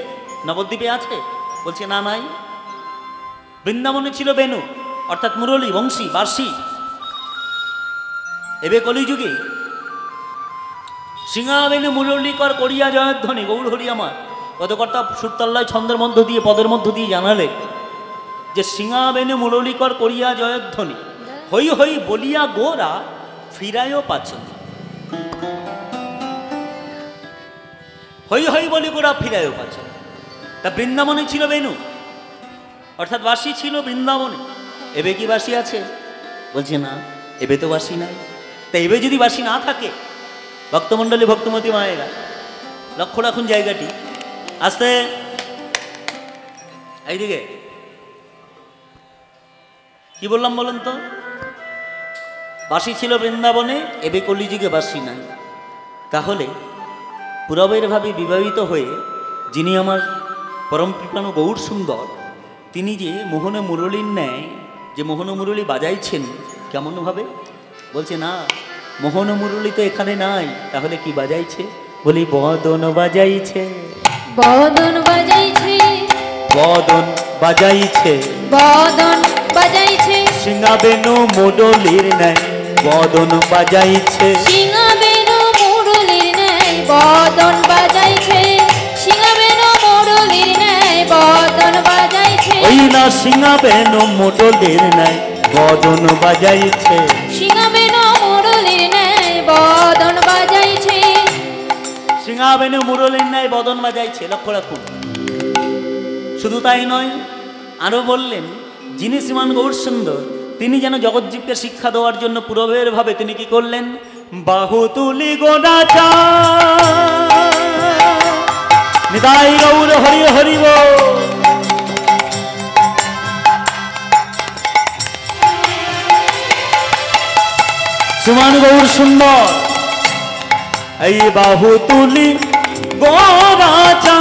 নবদ্বীপে আছে? বলছে না, নাই। বৃন্দাবনে ছিল বেনু অর্থাৎ মুরলী, বংশী, বার্ষী। এবে কলিযুগে সিংহাবেনু মুরলীকর করিয়া জয়ধ্বনি গৌর হরি আমার। পদকর্তা সুরতল্লায় ছন্দের মধ্য দিয়ে, পদের মধ্য দিয়ে জানালে যে সিংহাবেনু মুরলীকর করিয়া জয়ধ্বনি, হই হই বলিয়া গোরা ফিরায়ও পাচন। হই হই বলি গোরা ফিরায়ও পাচন। তা বৃন্দাবনে ছিল বেনু অর্থাৎ বাসী ছিল বৃন্দাবনে। এবে কি বাসী আছে? বলছে না, এবে তো বাসী নাই। তা এবে যদি বাসী না থাকে, ভক্তমণ্ডলী ভক্তমতী মায়েরা লক্ষ্য রাখুন জায়গাটি। আস্তে এইদিকে কি বললাম বলুন তো? বাসী ছিল বৃন্দাবনে, এবে কলিযুগে বাসী নাই। তাহলে পুরবের ভাবে বিবাহিত হয়ে যিনি আমার পরম কৃপাণু গৌর সুন্দর, তিনি যে মোহনে মুরলীর ন্যায় যে মোহন মুরলী বাজাইছেন কেমনভাবে? বলছে না, মোহন মুরলী তো এখানে নাই। তাহলে কি বাজাইছে? বলি বদন বাজাইছে, বদন বাজাইছে, বদন বাজাইছে, বদন বাজাইছে, সিংহাবেনু মুরলীর ন্যায় বদন বাজাইছে, সিংহাবেনু মুরলীর ন্যায় বদন বাজাইছে, সিংহাবেনু মুরলীর ন্যায় বদন বাজাইছে, ওই না সিংহাবেনু মুরলীর ন্যায় বদন বাজাইছে, সিংহাবেনু মুরলীর ন্যায় বদন বাজাইছে, সিংহাবেনু মুরলীর ন্যায় বদন বাজাইছে। লক্ষ্য রাখুন। শুধু তাই নয়, আরো বললেন যিনি শ্রীমান গৌর সুন্দর, তিনি যেন জগজ্জীবকে শিক্ষা দেওয়ার জন্য পুরবের ভাবে তিনি কি করলেন? বাহু তুলি গোদাচা নিতাই গৌর হরি হরি বল। শ্রীমান গৌর সুন্দর এই বাহু তুলি গোদাচা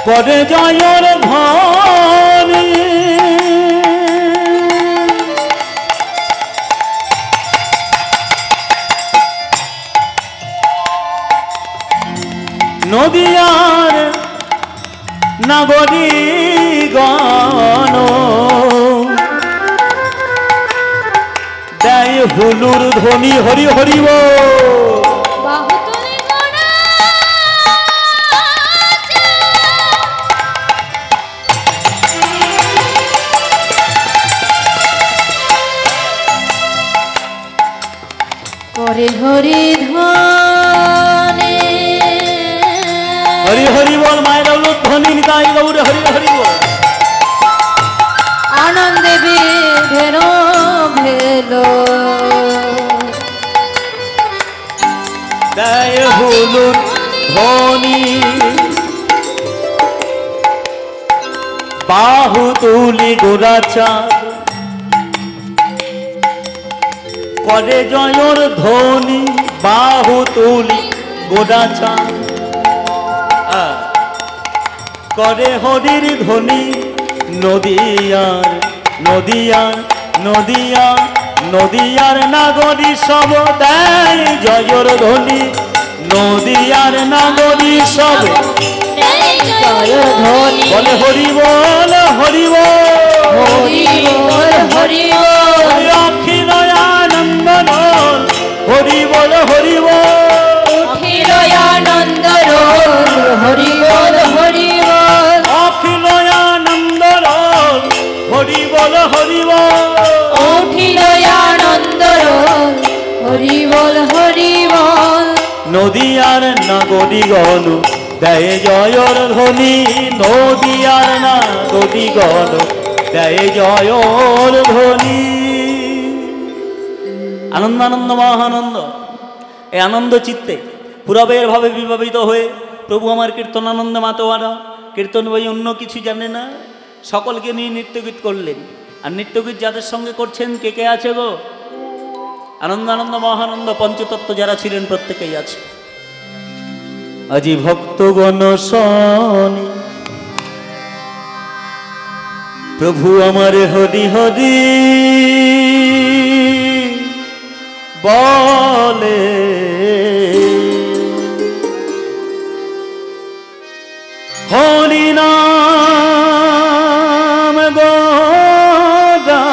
পরে জয়র ধনি, নদিয়ার নাগরিকগণ দেয় হুলুর ধ্বনি হরি হরিব। বাহু তুলি গোদাচা, করে হরি ধ্বনি, হরি হরি বল। মায়ের উলুর ধ্বনি নিতাই গৌর হরি হরি বল। আনন্দে ভেরো ভেলো, দেয় হুলুর ধ্বনি বাহু তুলি গোরাচা করে জয়র ধ্বনি বাহু তুলি গোরাচা করে হরির ধ্বনি নদিয়ার নদিয়ার নদিয়ার নদিয়ার নাগরী সব দেয় জয়র ধ্বনি নদিয়ার নাগরী সব জয় ধ্বনি, বলে হরি বল হরি বল হরি বল হরি বল, অখিল আনন্দ রোল হরি বল হরি বল অখিল আনন্দ রোল হরি বল হরি বল, অখিল আনন্দ রোল হরি বল হরি বল অখিল আনন্দ রোল হরি বল হরি বল, নদিয়ার নাগরিকগণ দেয় জয়র ধ্বনি নদিয়ার নাগরিকগণ দেয় জয়র ধ্বনি। আনন্দ আনন্দ মহানন্দ। এই আনন্দ চিত্তে পুরবের ভাবে বিভাবিত হয়ে প্রভু আমার কীর্তনানন্দে মাতোয়ারা কীর্তন বই অন্য কিছু জানে না, সকলকে নিয়ে নৃত্যগীত করলেন। আর নৃত্যগীত যাদের সঙ্গে করছেন কে কে আছে গো? আনন্দানন্দ মহানন্দ পঞ্চতত্ত্ব যারা ছিলেন প্রত্যেকেই আছে। আজি ভক্তগণ শনি প্রভু আমার হরি হরি বলে, হরি নাম গোরা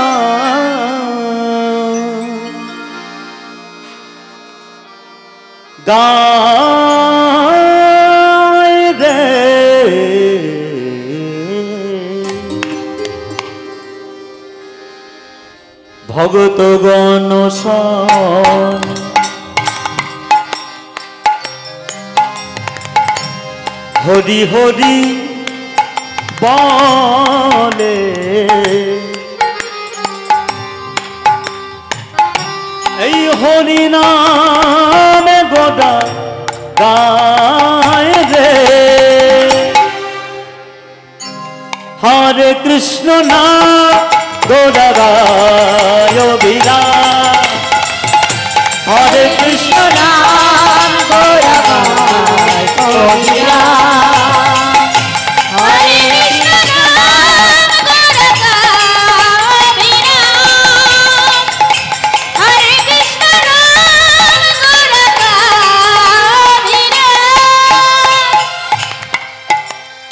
গায় রে, ভগতগণ শনি হরি হরি বলে, এই হরি নাম গোড়া গায় রে, হরে কৃষ্ণ নাম গোড়া গায় বিরা, হরে কৃষ্ণ নাম গোড়া গায় বিরা,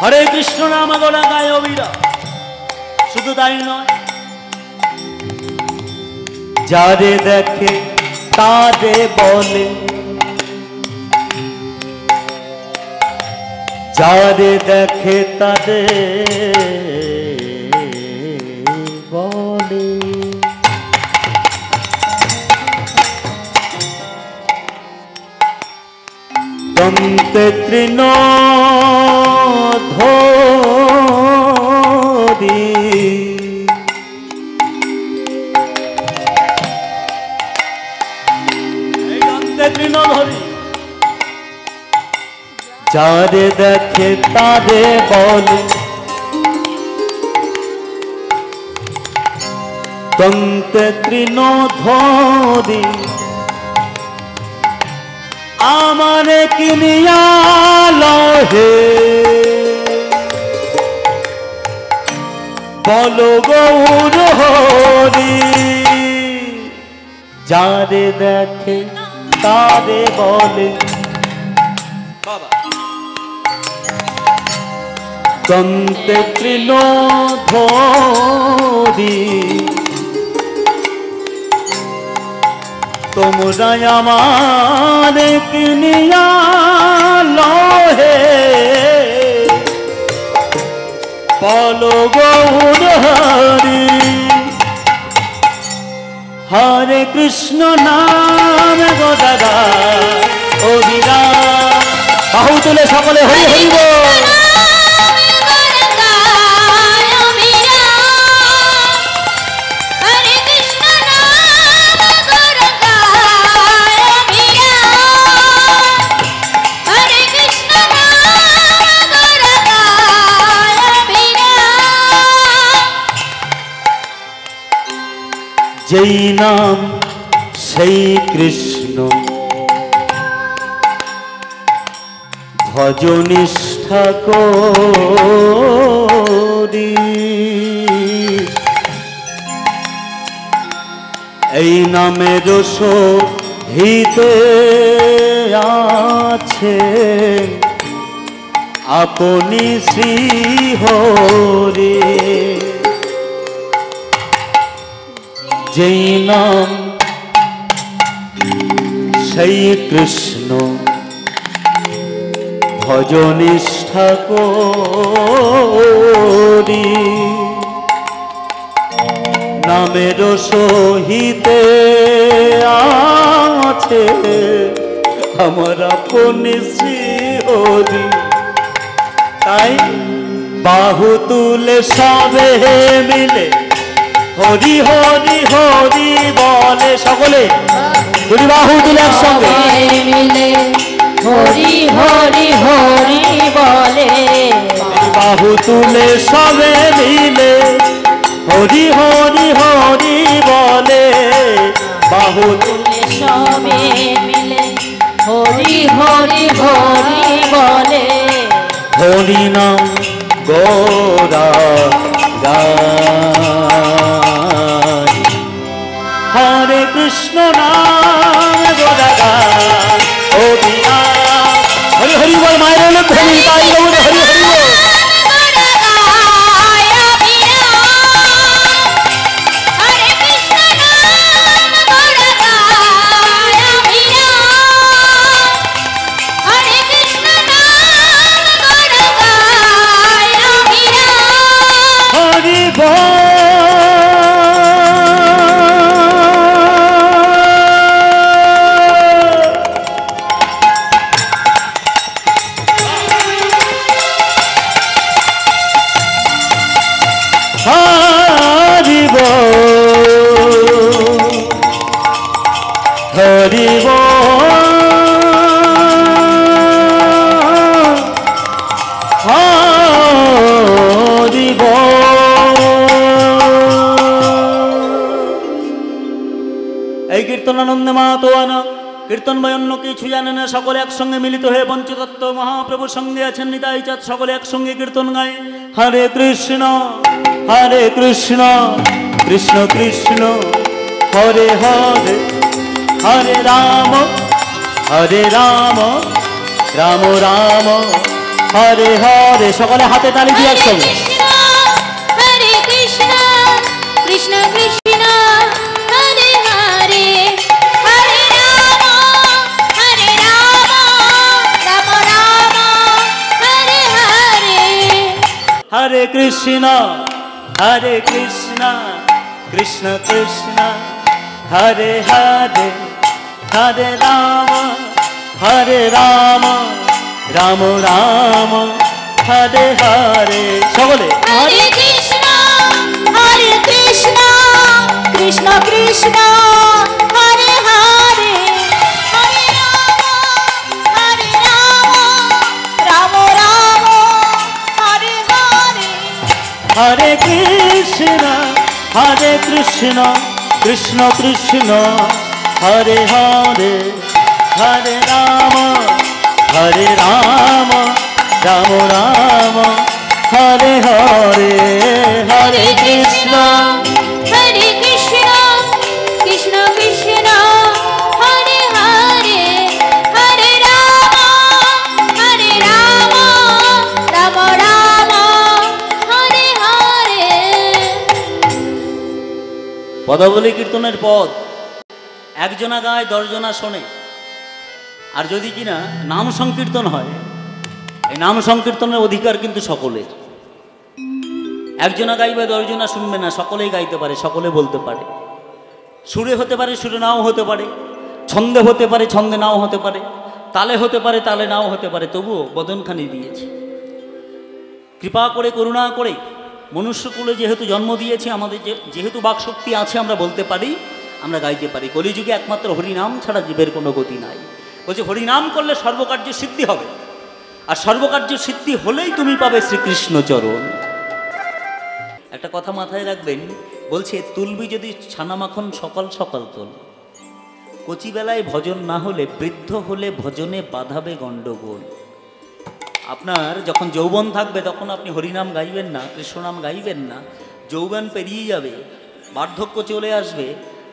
হরে কৃষ্ণ নাম গোড়া গায় অবিরা। শুধু তাই নয়, যারে দেখে তারে বলে, যারে দেখে তারে বলে, দন্তে তৃণ ধরি, যারে দেখে তারে বলে, দন্তে তৃণ ধরি, আমারে কিনিয়া লহে বলো গৌর হরি, যারে দেখে তারে বলে, দন্তে তৃণ ধরি, তোমরা আমার কিনিয়া লহে বলো গৌর হরি, হরে কৃষ্ণ নাম গোড়া গায় অবিরা। বাহু তুলে সকলে হরি হরি বল। যেই নাম সেই কৃষ্ণ ভজ নিষ্ঠা করি, এই নামের সহিতে আছে আপনি শ্রী হরি, যেই নাম সেই কৃষ্ণ ভজ নিষ্ঠা করি, নামের সহিতে আছে আমার আপনি শ্রী হরি। তাই বাহু তুলে সবে মিলে হরি হরি হরি বলে, সকলে দুই বাহু তুলে একসঙ্গে মিলে হরি হরি হরি বলে, বাহু তুলে সবে মিলে হরি হরি হরি বলে, বাহু তুলে সবে মিলে হরি হরি হরি বলে, হরি নাম গোরা গায়, হরে কৃষ্ণ নাম গোরা গায়, হরি নাম হরি হরি বল, মায়ের ধরি তাই বলে হরি হরি বল। হরি হরি এই কীর্তনানন্দে মাতোয়ানা কীর্তনময় অন্য কিছু জানে না, সকলে একসঙ্গে মিলিত হয়ে পঞ্চতত্ত্ব মহাপ্রভুর সঙ্গে আছেন নিতাই চাঁদ, সকলে একসঙ্গে কীর্তন গায়। হরে কৃষ্ণ কৃষ্ণ কৃষ্ণ হরে হরে, হরে রাম রাম রাম হরে হরে। সকলে হাতে তালি দিয়ে একসঙ্গে হরে কৃষ্ণ কৃষ্ণ কৃষ্ণ হরে হরে, হরে রাম রাম রাম হরে হরে। হরে কৃষ্ণ কৃষ্ণ কৃষ্ণ হরে হরে, হরে রাম রাম রাম হরে হরে। সকলে হরে কৃষ্ণ কৃষ্ণ কৃষ্ণ হরে হরে, হরে রাম রাম রাম হরে হরে। হরে কৃষ্ণ কৃষ্ণ কৃষ্ণ হরে হরে, হরে রাম রাম রাম হরে হরে। হরে কৃষ্ণ কৃষ্ণ কৃষ্ণ হরে হরে, হরে রাম রাম রাম হরে হরে। পদাবলী কীর্তনের পদ একজনা গায় 10 জনা শোনে, আর যদি কিনা নাম সংকীর্তন হয়, এই নাম সংকীর্তনের অধিকার কিন্তু সকলের। একজনা গাইবে 10 জনা শুনবে না, সকলেই গাইতে পারে, সকলে বলতে পারে। সুরে হতে পারে, সুরে নাও হতে পারে, ছন্দে হতে পারে, ছন্দে নাও হতে পারে, তালে হতে পারে, তালে নাও হতে পারে, তবুও বদনখানি দিয়েছে। কৃপা করে করুণা করে মনুষ্যকুলে যেহেতু জন্ম দিয়েছে, আমাদের যেহেতু বাকশক্তি আছে, আমরা বলতে পারি, আমরা গাইতে পারি। কলিযুগে একমাত্র হরিনাম ছাড়া জীবের কোনো গতি নাই। বলছে হরিনাম করলে সর্বকার্য সিদ্ধি হবে, আর সর্বকার্য সিদ্ধি হলেই তুমি পাবে শ্রীকৃষ্ণ চরণ। একটা কথা মাথায় রাখবেন, বলছে তুলবি যদি ছানা মাখন সকাল সকাল তোল, কচিবেলায় ভজন না হলে বৃদ্ধ হলে ভজনে বাধাবে গণ্ডগোল। আপনার যখন যৌবন থাকবে তখন আপনি হরিনাম গাইবেন না, কৃষ্ণনাম গাইবেন না। যৌবন পেরিয়ে যাবে, বার্ধক্য চলে আসবে,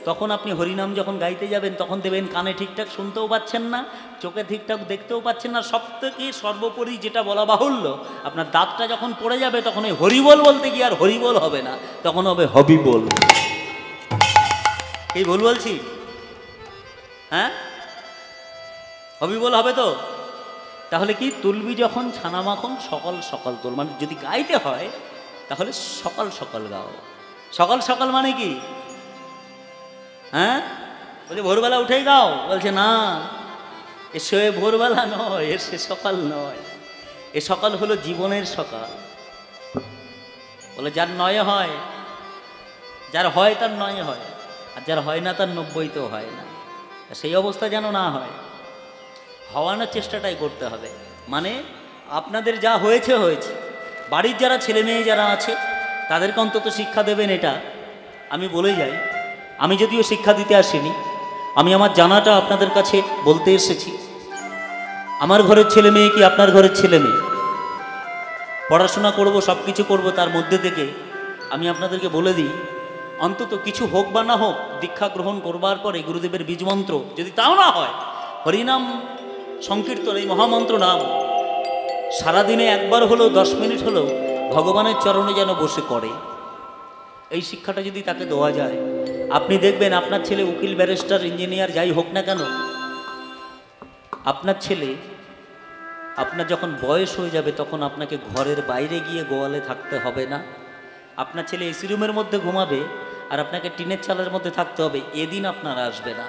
তখন আপনি হরিনাম যখন গাইতে যাবেন তখন দেবেন কানে ঠিকঠাক শুনতেও পাচ্ছেন না, চোখে ঠিকঠাক দেখতেও পাচ্ছেন না, সব থেকে সর্বোপরি যেটা বলা বাহুল্য, আপনার দাঁতটা যখন পড়ে যাবে তখন ওই হরিবোল বলতে গিয়ে আর হরিবোল হবে না, তখন হবে হবিবোল। এই ভুল বলছি? হ্যাঁ, হবিবোল হবে তো। তাহলে কি তুলবি যখন ছানা মাখন সকাল সকাল তোল, মানে যদি গাইতে হয় তাহলে সকাল সকাল গাও। সকাল সকাল মানে কি? হ্যাঁ, বলছে ভোরবেলা উঠেই গাও, বলছে না, এ সে ভোরবেলা নয়, এ সে সকাল নয়, এ সকাল হলো জীবনের সকাল। বলে যার নয় হয়, যার হয় তার নয় হয়, আর যার হয় না তার 90তেও হয় না। সেই অবস্থা যেন না হয়, হওয়ানোর চেষ্টাটাই করতে হবে। মানে আপনাদের যা হয়েছে হয়েছে, বাড়ির যারা ছেলে মেয়ে যারা আছে তাদেরকে অন্তত শিক্ষা দেবেন, এটা আমি বলে যাই। আমি যদিও শিক্ষা দিতে আসিনি, আমি আমার জানাটা আপনাদের কাছে বলতে এসেছি। আমার ঘরের ছেলে মেয়ে কি আপনার ঘরের ছেলে মেয়ে, পড়াশোনা করব, সব কিছু করবো, তার মধ্যে থেকে আমি আপনাদেরকে বলে দিই, অন্তত কিছু হোক বা না হোক, দীক্ষা গ্রহণ করবার পরে গুরুদেবের বীজমন্ত্র যদি তাও না হয়, হরিনাম সংকীর্তন, এই মহামন্ত্র নাম সারাদিনে একবার হলেও 10 মিনিট হলেও ভগবানের চরণে যেন বসে করে, এই শিক্ষাটা যদি তাকে দেওয়া যায়, আপনি দেখবেন আপনার ছেলে উকিল, ব্যারিস্টার, ইঞ্জিনিয়ার যাই হোক না কেন, আপনার ছেলে, আপনার যখন বয়স হয়ে যাবে তখন আপনাকে ঘরের বাইরে গিয়ে গোয়ালে থাকতে হবে না। আপনার ছেলে এসি রুমের মধ্যে ঘুমাবে আর আপনাকে টিনের চালের মধ্যে থাকতে হবে, এদিন আপনার আসবে না।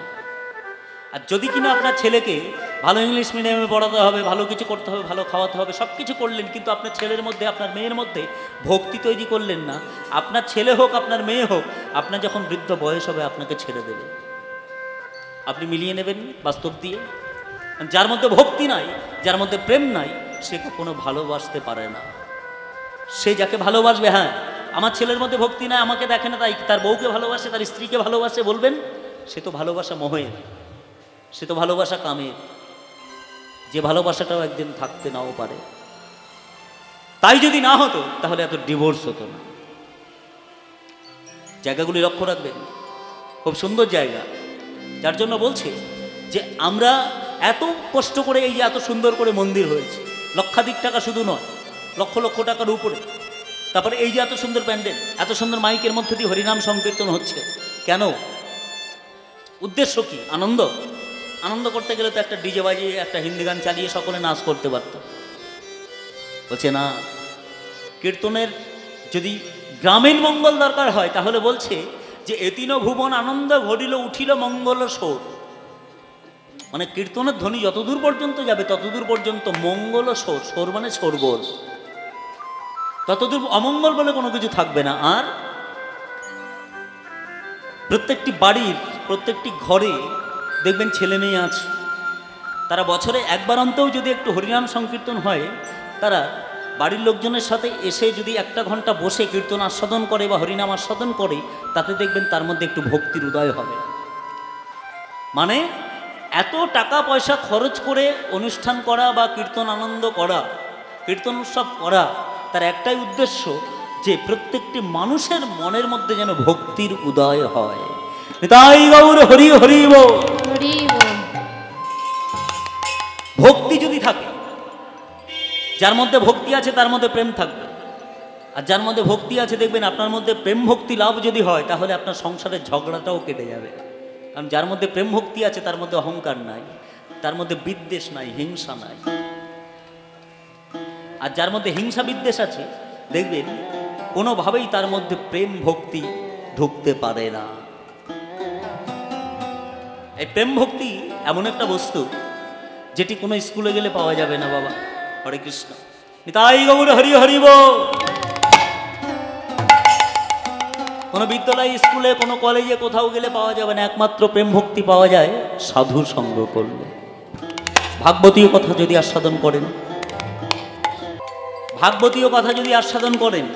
আর যদি কিনা আপনার ছেলেকে ভালো ইংলিশ মিডিয়ামে পড়াতে হবে, ভালো কিছু করতে হবে, ভালো খাওয়াতে হবে, সব কিছু করলেন, কিন্তু আপনার ছেলের মধ্যে, আপনার মেয়ের মধ্যে ভক্তি তৈরি করলেন না, আপনার ছেলে হোক আপনার মেয়ে হোক, আপনার যখন বৃদ্ধ বয়স হবে আপনাকে ছেড়ে দেবে। আপনি মিলিয়ে নেবেন বাস্তব দিয়ে। যার মধ্যে ভক্তি নাই, যার মধ্যে প্রেম নাই, সে কখনো ভালোবাসতে পারে না। সে যাকে ভালোবাসবে, হ্যাঁ আমার ছেলের মধ্যে ভক্তি নাই, আমাকে দেখে না, তাই তার বউকে ভালোবাসে, তার স্ত্রীকে ভালোবাসে, বলবেন সে তো ভালোবাসা মোহের, সে তো ভালোবাসা কামের, যে ভালোবাসাটাও একদিন থাকতে নাও পারে। তাই যদি না হতো তাহলে এত ডিভোর্স হতো না। জায়গাগুলি লক্ষ্য রাখবেন, খুব সুন্দর জায়গা। যার জন্য বলছি যে আমরা এত কষ্ট করে, এই যে এত সুন্দর করে মন্দির হয়েছে, লক্ষাধিক টাকা শুধু নয়, লক্ষ লক্ষ টাকার উপরে, তারপরে এই যে এত সুন্দর প্যান্ডেল, এত সুন্দর মাইকের মধ্যে দিয়ে হরিনাম সংকীর্তন হচ্ছে, কেন? উদ্দেশ্য কি? আনন্দ। আনন্দ করতে গেলে তো একটা ডিজে বাজিয়ে, একটা হিন্দি গান চালিয়ে সকলে নাচ করতে পারত। বলছে না, কীর্তনের যদি গ্রামীণ মঙ্গল দরকার হয় তাহলে বলছে যে এতিন ভুবন আনন্দ ঘটিল উঠিল মঙ্গল সোর, মানে কীর্তনের ধ্বনি যতদূর পর্যন্ত যাবে ততদূর পর্যন্ত মঙ্গল সোর, সোর মানে শোরগোল, ততদূর অমঙ্গল বলে কোনো কিছু থাকবে না। আর প্রত্যেকটি বাড়ির, প্রত্যেকটি ঘরে দেখবেন ছেলে মেয়ে আছে, তারা বছরে একবার অন্তও যদি একটু হরিনাম সংকীর্তন হয়, তারা বাড়ির লোকজনের সাথে এসে যদি 1 ঘন্টা বসে কীর্তন আস্বাদন করে বা হরিনাম আস্বাদন করে, তাতে দেখবেন তার মধ্যে একটু ভক্তির উদয় হবে। মানে এত টাকা পয়সা খরচ করে অনুষ্ঠান করা বা কীর্তন আনন্দ করা, কীর্তন উৎসব করা, তার একটাই উদ্দেশ্য যে প্রত্যেকটি মানুষের মনের মধ্যে যেন ভক্তির উদয় হয়। তাই গৌর হরি হরি বল। ভক্তি যদি থাকে, যার মধ্যে ভক্তি আছে তার মধ্যে প্রেম থাকবে, আর যার মধ্যে ভক্তি আছে দেখবেন আপনার মধ্যে প্রেম ভক্তি লাভ যদি হয় তাহলে আপনার সংসারের ঝগড়াটাও কেটে যাবে। কারণ যার মধ্যে প্রেম ভক্তি আছে তার মধ্যে অহংকার নাই, তার মধ্যে বিদ্বেষ নাই, হিংসা নাই। আর যার মধ্যে হিংসা বিদ্বেষ আছে দেখবেন কোনোভাবেই তার মধ্যে প্রেম ভক্তি ঢুকতে পারে না। এই প্রেম ভক্তি এমন একটা বস্তু যেটি কোনো স্কুলে গেলে পাওয়া যাবে না। বাবা হরে কৃষ্ণ, নিতাই গৌর হরি হরি বল। কোনো বিদ্যালয়, স্কুলে, কোনো কলেজে, কোথাও গেলে পাওয়া যাবে না। একমাত্র প্রেম ভক্তি পাওয়া যায় সাধু সঙ্গ করলে। ভাগবতীয় কথা যদি আস্বাদন করেন, ভাগবতীয় কথা যদি আস্বাদন করেন,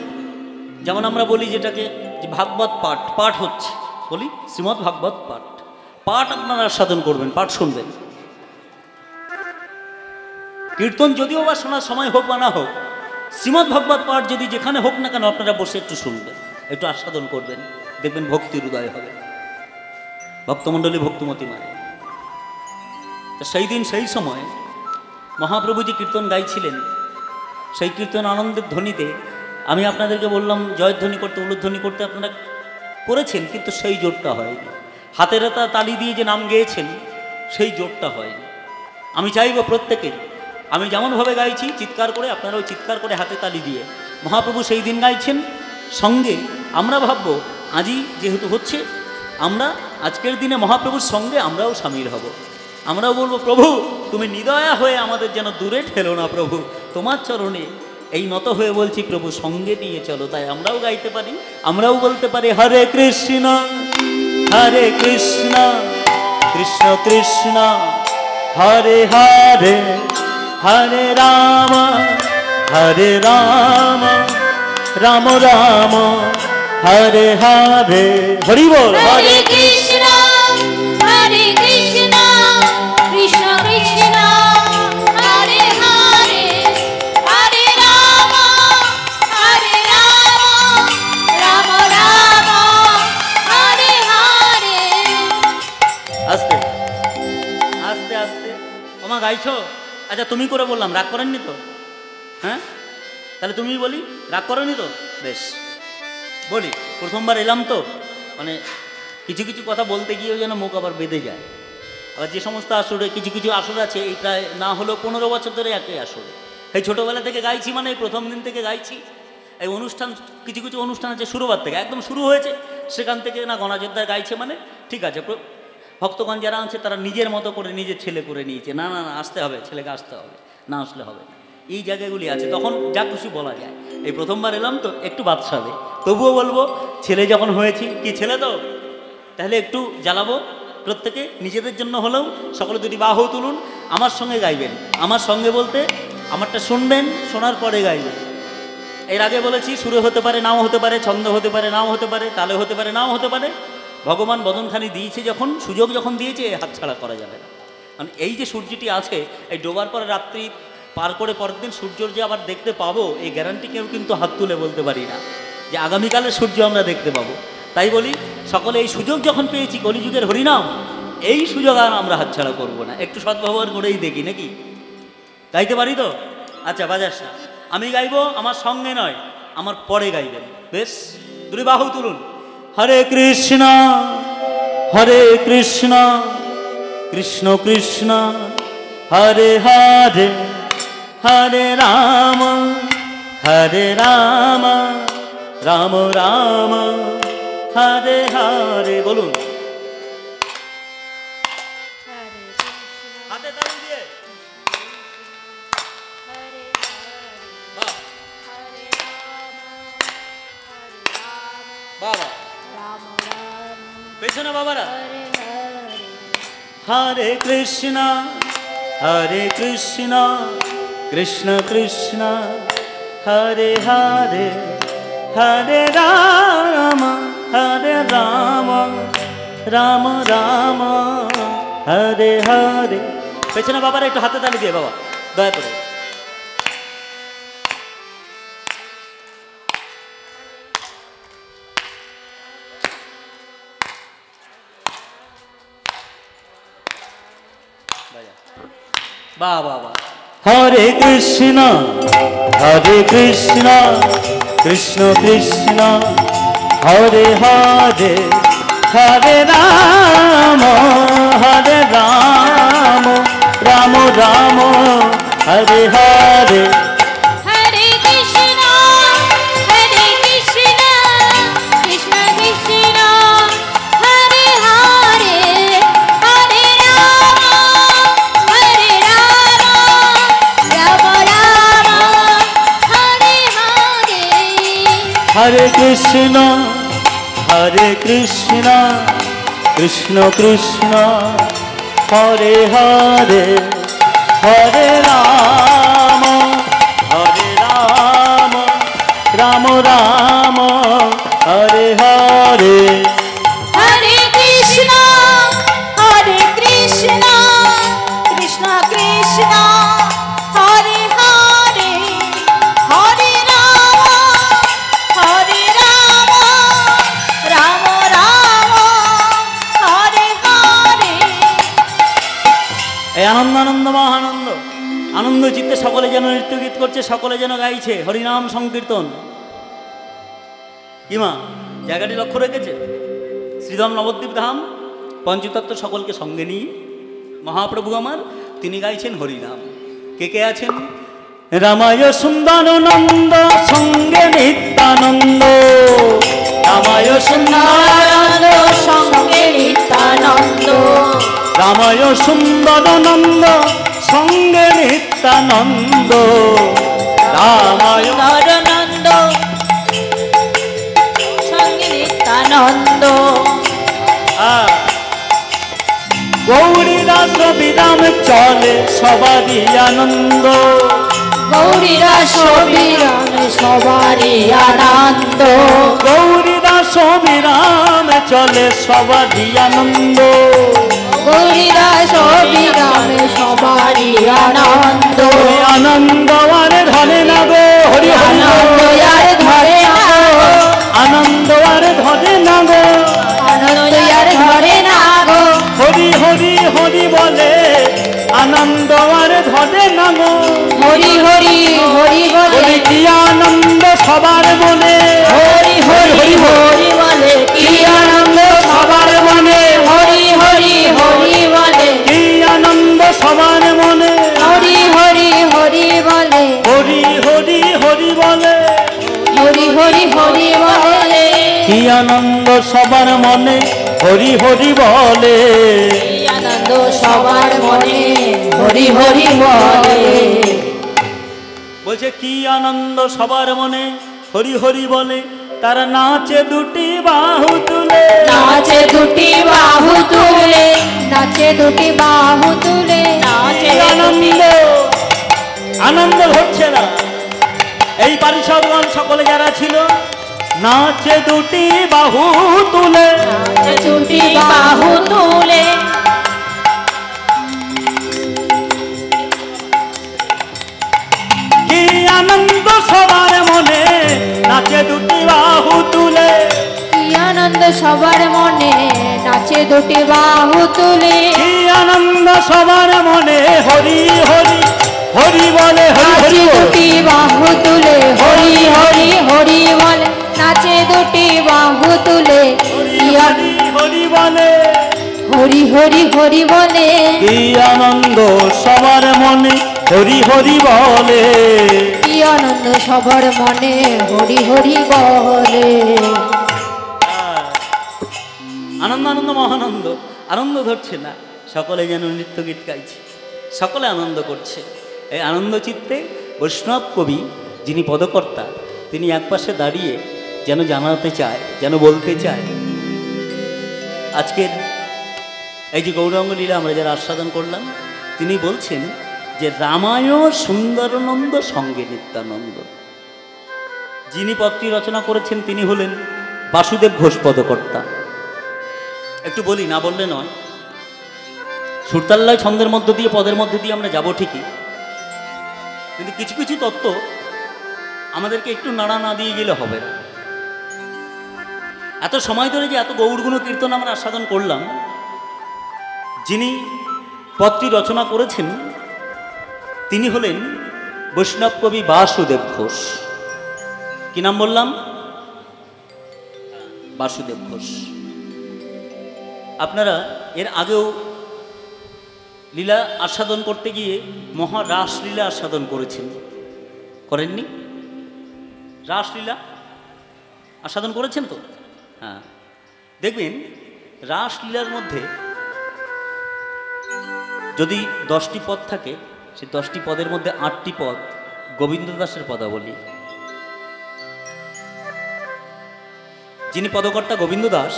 যেমন আমরা বলি যেটাকে যে ভাগবত পাঠ, পাঠ হচ্ছে, বলি শ্রীমদ্ ভাগবত পাঠ, পাঠ আপনারা আস্বাদন করবেন, পাঠ শুনবেন। কীর্তন যদিও বা শোনার সময় হোক বা না হোক, শ্রীমদ্ ভাগবত পাঠ যদি যেখানে হোক না কেন আপনারা বসে একটু শুনবেন, একটু আস্বাদন করবেন, দেখবেন ভক্তির উদয় হবে। ভক্তমণ্ডলী ভক্তিমতী মায়। তো সেই দিন সেই সময় মহাপ্রভু যে কীর্তন গাইছিলেন, সেই কীর্তন আনন্দের ধ্বনিতে আমি আপনাদেরকে বললাম জয়ধ্বনি করতে, উলুধ্বনি করতে আপনারা করেছেন, কিন্তু সেই জোরটা হয়নি। হাতের তালি দিয়ে যে নাম গেয়েছেন সেই জোরটা হয়নি। আমি চাইব প্রত্যেকে, আমি যেমনভাবে গাইছি চিৎকার করে, আপনারাও চিৎকার করে হাতে তালি দিয়ে। মহাপ্রভু সেই দিন গাইছেন, সঙ্গে আমরা ভাববো আজই যেহেতু হচ্ছে, আমরা আজকের দিনে মহাপ্রভুর সঙ্গে আমরাও সামিল হব। আমরাও বলবো প্রভু তুমি নিদয়া হয়ে আমাদের যেন দূরে ঠেলো না প্রভু, তোমার চরণে এই নত হয়ে বলছি প্রভু সঙ্গে নিয়ে চলো। তাই আমরাও গাইতে পারি, আমরাও বলতে পারি হরে কৃষ্ণ কৃষ্ণ কৃষ্ণ হরে হরে হরে রাম হরে রাম রাম রাম হরে হরে। হরি বল। হরে কৃষ্ণ কৃষ্ণ কৃষ্ণ হরে হরে, হরে রাম রাম রাম হরে হরে। আস্তে আস্তে আস্তে। ওমা গাইছো? আচ্ছা তুমি করে বললাম, রাগ করেননি তো? হ্যাঁ তাহলে তুমি বলি, রাগ করেনি তো? বেশ বলি। প্রথমবার এলাম তো, মানে কিছু কিছু কথা বলতে গিয়েও যেন মুখ আবার বেঁধে যায়। আবার যে সমস্ত আসরে, কিছু কিছু আসর আছে এই প্রায় না হলেও 15 বছর ধরে একই আসরে, এই ছোটোবেলা থেকে গাইছি, মানে এই প্রথম দিন থেকে গাইছি। এই অনুষ্ঠান, কিছু কিছু অনুষ্ঠান আছে শুরুবার থেকে, একদম শুরু হয়েছে সেখান থেকে না গণাযোদ্ধা গাইছে, মানে ঠিক আছে। ভক্তগণ যারা আছে তারা নিজের মতো করে নিজের ছেলে করে নিয়েছে, না না না আসতে হবে, ছেলেকে আসতে হবে, না আসলে হবে না। এই জায়গাগুলি আছে, তখন যা খুশি বলা যায়। এই প্রথমবার এলাম তো একটু বাদশাবে, তবুও বলবো ছেলে যখন হয়েছি, কি ছেলে তো, তাহলে একটু জ্বালাবো প্রত্যেকে, নিজেদের জন্য হলেও। সকলে দুটি বাহু তুলুন, আমার সঙ্গে গাইবেন। আমার সঙ্গে বলতে আমারটা শুনবেন, শোনার পরে গাইবেন। এর আগে বলেছি সুরে হতে পারে, নাও হতে পারে, ছন্দ হতে পারে, নাও হতে পারে, তালে হতে পারে, নাও হতে পারে। ভগবান বদনখানি দিয়েছে যখন, সুযোগ যখন দিয়েছে, হাতছাড়া করা যাবে না। মানে এই যে সূর্যটি আছে, এই ডোবার পরে রাত্রি পার করে পরের দিন সূর্যর যে আবার দেখতে পাবো, এই গ্যারান্টি কেউ কিন্তু হাত তুলে বলতে পারি না যে আগামীকালে সূর্য আমরা দেখতে পাবো। তাই বলি সকলে এই সুযোগ যখন পেয়েছি, কলিযুগের হরিনাম, এই সুযোগ আর আমরা হাতছাড়া করবো না, একটু সদ্ব্যবহার করেই দেখি নাকি। গাইতে পারি তো? আচ্ছা বাজাস না, আমি গাইবো, আমার সঙ্গে নয়, আমার পরে গাইবেন। বেশ, দুই বাহু তুলুন। হরে কৃষ্ণ কৃষ্ণ কৃষ্ণ হরে হরে, হরে রাম রাম রাম হরে হরে। বলুন হাতে তালি দিয়ে। বাহ বাবা, পেছনে বাবারা। হরে কৃষ্ণ কৃষ্ণ কৃষ্ণ হরে হরে, হরে রাম রাম রাম হরে হরে। পেছনে বাবারা একটু হাতে তালি দিয়ে বাবা, দয়া করে। বাহ বাহ বাহ। হরে কৃষ্ণ কৃষ্ণ কৃষ্ণ হরে হরে, হরে রাম রাম রাম হরে হরে। হরে কৃষ্ণ কৃষ্ণ কৃষ্ণ হরে হরে, হরে রাম রাম রাম হরে হরে। হরে কৃষ্ণ কৃষ্ণ কৃষ্ণ হরে হরে, হরে রাম রাম রাম হরে হরে। হরে কৃষ্ণ কৃষ্ণ কৃষ্ণ হরে হরে, হরে রাম রাম রাম হরে হরে। এই আনন্দ আনন্দ মহানন্দ, আনন্দ চিত্তে সকলে যেন নৃত্য গীত করছে, সকলে যেন গাইছে হরিনাম সংকীর্তন। কি মা জায়গাটি লক্ষ্য রেখেছে? শ্রীধাম নবদ্বীপ ধাম, পঞ্চতত্ত্ব সকলকে সঙ্গে নিয়ে মহাপ্রভু আমার তিনি গাইছেন হরিনাম। কে কে আছেন? রামায় সুন্দর নন্দ সঙ্গে নিত্যানন্দ, রামায় সুন্দর সঙ্গে নিত্যানন্দ, রামায় সুন্দর নন্দ সঙ্গে নিত্যানন্দ, রামায় নন্দ সঙ্গে নিত্যানন্দ। গৌরী দাস বিরাম চলে সবারই আনন্দ, গৌরীদাস বিরামে সবারই আনন্দ, গৌরীদাস বিরামে চলে সবারই আনন্দ, গৌরীদাস বিরামে সবারই আনন্দ, আনন্দ আর ধরে না গো হরি হরি, আনন্দ আর ধরে না গো, আনন্দ আর ধরে না গো, আনন্দ আর ধরে না গো, হরি হরি হরি বলে আনন্দ আর ধরে না গো, হরি হরি হরি বলে হরি কি আনন্দ সবার মনে, হরি হরি হরি বলে কি আনন্দ সবার মনে, হরি হরি হরি বলে কি আনন্দ সবার মনে, হরি হরি হরি বলে হরি হরি হরি বলে, হরি হরি হরি বলে কি আনন্দ সবার মনে, হরি হরি বলে, কি আনন্দ সবার মনে হরি হরি বলে, বলছে কি আনন্দ সবার মনে হরি হরি বলে, তারা নাচে দুটি বাহু তুলে, নাচে দুটি বাহু তুলে, নাচে দুটি বাহু তুলে, নাচে আনন্দ আনন্দ হচ্ছে না। এই পারিষদগণ সকলে যারা ছিল নাচে দুটি বাহু তুলে, নাচে দুটি বাহু তুলে, কি আনন্দ সবার মনে নাচে দুটি বাহু তুলে, কি আনন্দ সবার মনে নাচে দুটি বাহু তুলে, কি আনন্দ সবার মনে হরি হরি হরি বলে, হরি নাচে হরি বলে, দুটি বাহু তুলে, হরি হরি হরি বলে, নাচে দুটি বাহু তুলে, হরি কি হরি হরি বলে, হরি হরি হরি বলে, কি আনন্দ সবার মনে হরি হরি বলে, কি আনন্দ সবার মনে হরি হরি বলে, আনন্দ আনন্দ মহানন্দ, আনন্দ ধরছে না, সকলে যেন নৃত্য গীত গাইছে, সকলে আনন্দ করছে। এই আনন্দ চিত্তে বৈষ্ণব কবি যিনি পদকর্তা তিনি একপাশে দাঁড়িয়ে যেন জানাতে চায়, যেন বলতে চায়, আজকের এই যে গৌরাঙ্গ লীলা আমরা যারা আস্বাদন করলাম, তিনি বলছেন যে রামায়ণ সুন্দরানন্দ সঙ্গে নিত্যানন্দ। যিনি পদটি রচনা করেছেন তিনি হলেন বাসুদেব ঘোষ পদকর্তা। একটু বলি, না বললে নয়, সুরতাল্লায় ছন্দের মধ্য দিয়ে পদের মধ্যে দিয়ে আমরা যাব ঠিকই, কিন্তু কিছু কিছু তত্ত্ব আমাদেরকে একটু নাড়া না দিয়ে গেলে হবে না। এত সময় ধরে যে এত গৌরগুণ কীর্তন আমরা আস্বাদন করলাম, যিনি পদটি রচনা করেছেন তিনি হলেন বৈষ্ণব কবি বাসুদেব ঘোষ। কি নাম বললাম? বাসুদেব ঘোষ। আপনারা এর আগেও লীলা আস্বাদন করতে গিয়ে মহারাসলীলা আস্বাদন করেছেন, করেননি? রাসলীলা আস্বাদন করেছেন তো? হ্যাঁ, দেখবেন রাসলীলার মধ্যে যদি 10টি পদ থাকে, সেই 10টি পদের মধ্যে 8টি পদ গোবিন্দ দাসের পদাবলী। যিনি পদকর্তা গোবিন্দ দাস,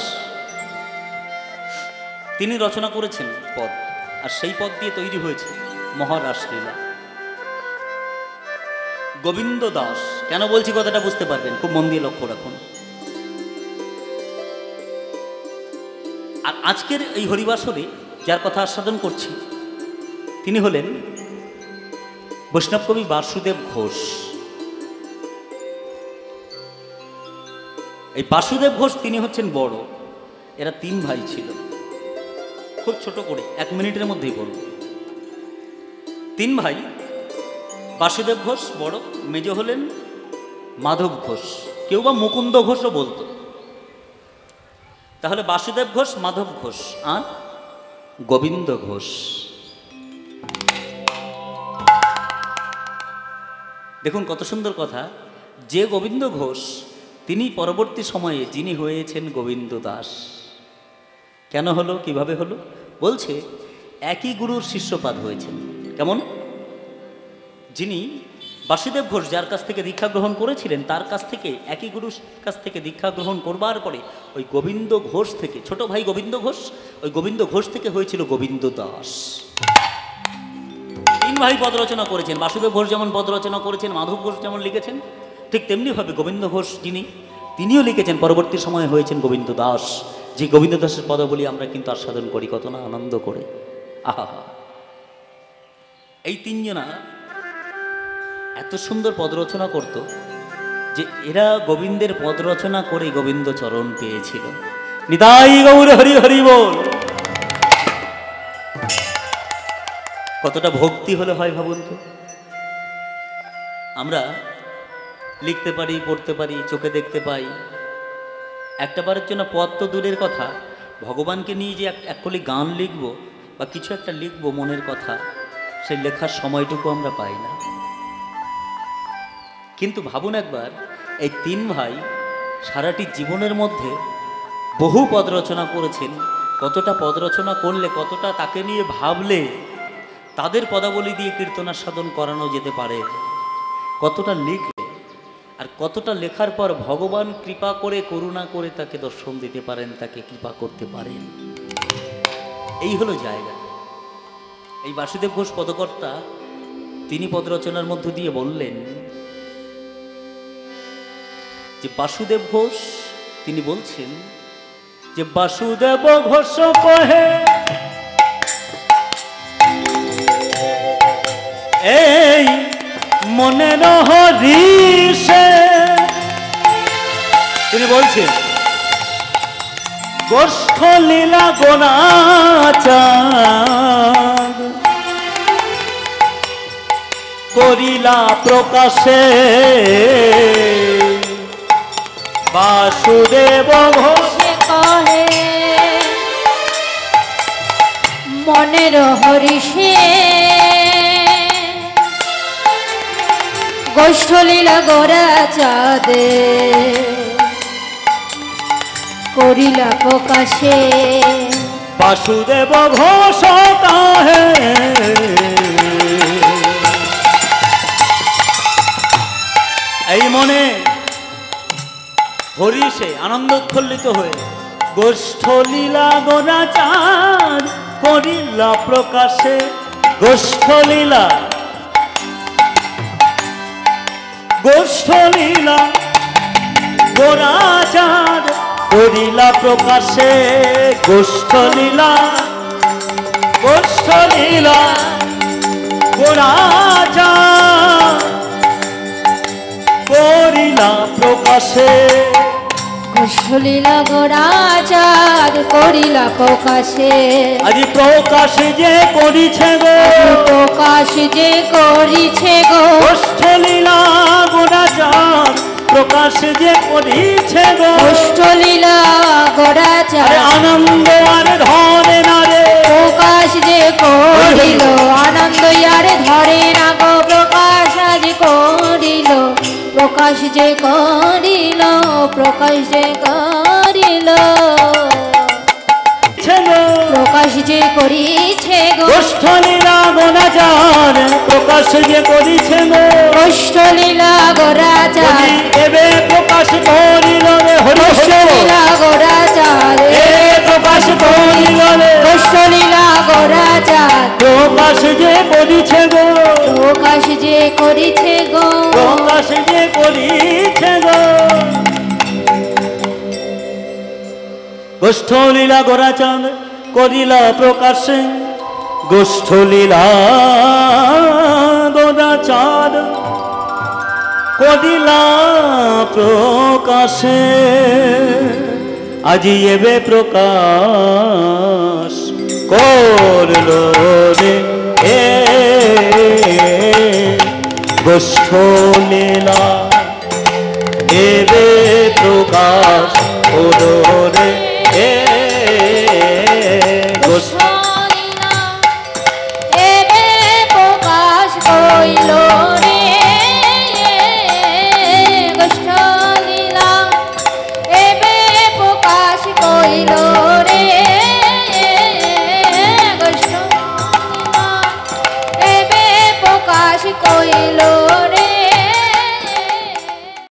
তিনি রচনা করেছেন পদ, আর সেই পদ দিয়ে তৈরি হয়েছে মহারাসলীলা। গোবিন্দ দাস কেন বলছি কথাটা বুঝতে পারবেন, খুব মন দিয়ে লক্ষ্য রাখুন। আর আজকের এই হরিবাসরে যার কথা আস্বাদন করছি তিনি হলেন বৈষ্ণব কবি বাসুদেব ঘোষ। এই বাসুদেব ঘোষ তিনি হচ্ছেন বড়, এরা 3 ভাই ছিল। খুব ছোট করে 1 মিনিটের মধ্যেই বলব। 3 ভাই, বাসুদেব ঘোষ বড়, মেজ হলেন মাধব ঘোষ, কেউ বা মুকুন্দ ঘোষও বলতো। তাহলে বাসুদেব ঘোষ, মাধব ঘোষ আর গোবিন্দ ঘোষ। দেখুন কত সুন্দর কথা, যে গোবিন্দ ঘোষ তিনি পরবর্তী সময়ে যিনি হয়েছেন গোবিন্দ দাস। কেন হলো, কিভাবে হলো? বলছে একই গুরুর শিষ্যপাদ হয়েছেন। কেমন? যিনি বাসুদেব ঘোষ যার কাছ থেকে দীক্ষা গ্রহণ করেছিলেন, তার কাছ থেকে, একই গুরুর কাছ থেকে দীক্ষা গ্রহণ করবার পরে ওই গোবিন্দ ঘোষ থেকে, ছোট ভাই গোবিন্দ ঘোষ, ওই গোবিন্দ ঘোষ থেকে হয়েছিল গোবিন্দ দাস। এই তিন ভাই পদ রচনা করেছেন। বাসুদেব ঘোষ যেমন পদ রচনা করেছেন, মাধব ঘোষ যেমন লিখেছেন, ঠিক তেমনিভাবে গোবিন্দ ঘোষ তিনিও লিখেছেন। পরবর্তী সময়ে হয়েছেন গোবিন্দ দাস। যে গোবিন্দ দাসের পদাবলী আমরা কিন্তু আস্বাদন করি কত না আনন্দ করে। আহা, এই তিনজনা এত সুন্দর পদ রচনা করত যে এরা গোবিন্দের পদ রচনা করে গোবিন্দ চরণ পেয়েছিল। নিতাই গৌর হরি হরি বল। কতটা ভক্তি হলে হয় ভাবুন তো। আমরা লিখতে পারি, পড়তে পারি, চোখে দেখতে পাই, একটা বারের জন্য পদ তো দূরের কথা, ভগবানকে নিয়ে যে এক কলি গান লিখবো বা কিছু একটা লিখবো মনের কথা, সেই লেখার সময়টুকু আমরা পাই না। কিন্তু ভাবুন একবার, এই তিন ভাই সারাটি জীবনের মধ্যে বহু পদ রচনা করেছেন। কতটা পদ রচনা করলে, কতটা তাকে নিয়ে ভাবলে তাদের পদাবলী দিয়ে কীর্তনার সাধন করানো যেতে পারে, কতটা লিখলে আর কতটা লেখার পর ভগবান কৃপা করে, করুণা করে তাকে দর্শন দিতে পারেন, তাকে কৃপা করতে পারেন। এই হলো জায়গা। এই বাসুদেব ঘোষ পদকর্তা তিনি পদ রচনার মধ্য দিয়ে বললেন যে বাসুদেব ঘোষ তিনি বলছেন যে বাসুদেব ঘোষ কহে এই মনের হরিষে, তিনি বলছেন গোষ্ঠ লীলা গোনাচাঁদ করিলা প্রকাশে বাসুদেব ঘোষ কহে মনের হরিষে গোষ্ঠলীলা গোরা চাঁদে করিলা প্রকাশে বাসুদেব ঘোষ কাহে। এই মনে হরিষে আনন্দ উৎফুল্লিত হয়ে গোষ্ঠ লীলা গোরা চাঁদ করিলা প্রকাশে। গোষ্ঠ লীলা, গোষ্ঠ লীলা গোরা চাঁদ করিলা প্রকাশে। গোষ্ঠ লীলা, গোষ্ঠ লীলা গোরা চাঁদ করিলা প্রকাশে। গোষ্ঠলীলা গোরা চাঁদ করিলা প্রকাশে। আজি প্রকাশ যে করিছে গো, প্রকাশ যে করিছে গো গোষ্ঠলীলা গোরা চাঁদ প্রকাশ যে করিছে গো। গোষ্ঠলীলা গোরা চাঁদ আনন্দ আর ধরে না রে, প্রকাশ যে করিল আনন্দ আর ধরে না গো। প্রকাশ আজ করিল, প্রকাশ যে করিল, প্রকাশ যে করিল, প্রকাশ যে করিছে গো। গোষ্ঠলীলা গোরা চাঁদ প্রকাশ যে করিছে গো। গোষ্ঠলীলা গোরা চাঁদ এবে প্রকাশ করিল রে হরি। গোষ্ঠলীলা গোরা চাঁদ প্রকাশ করিল রে। গোষ্ঠলীলা গোরা চাঁদ প্রকাশ যে করিছে গো, প্রকাশ যে করিছে গো, প্রকাশ যে করিছে গো। গোষ্ঠলীলা গোরা চাঁদ করিলা প্রকাশে। গোষ্ঠলীলা গোরা চাঁদ করিলা প্রকাশে। আজি এবে প্রকাশ করলো রে এ গোষ্ঠলীলা এবে প্রকাশ করো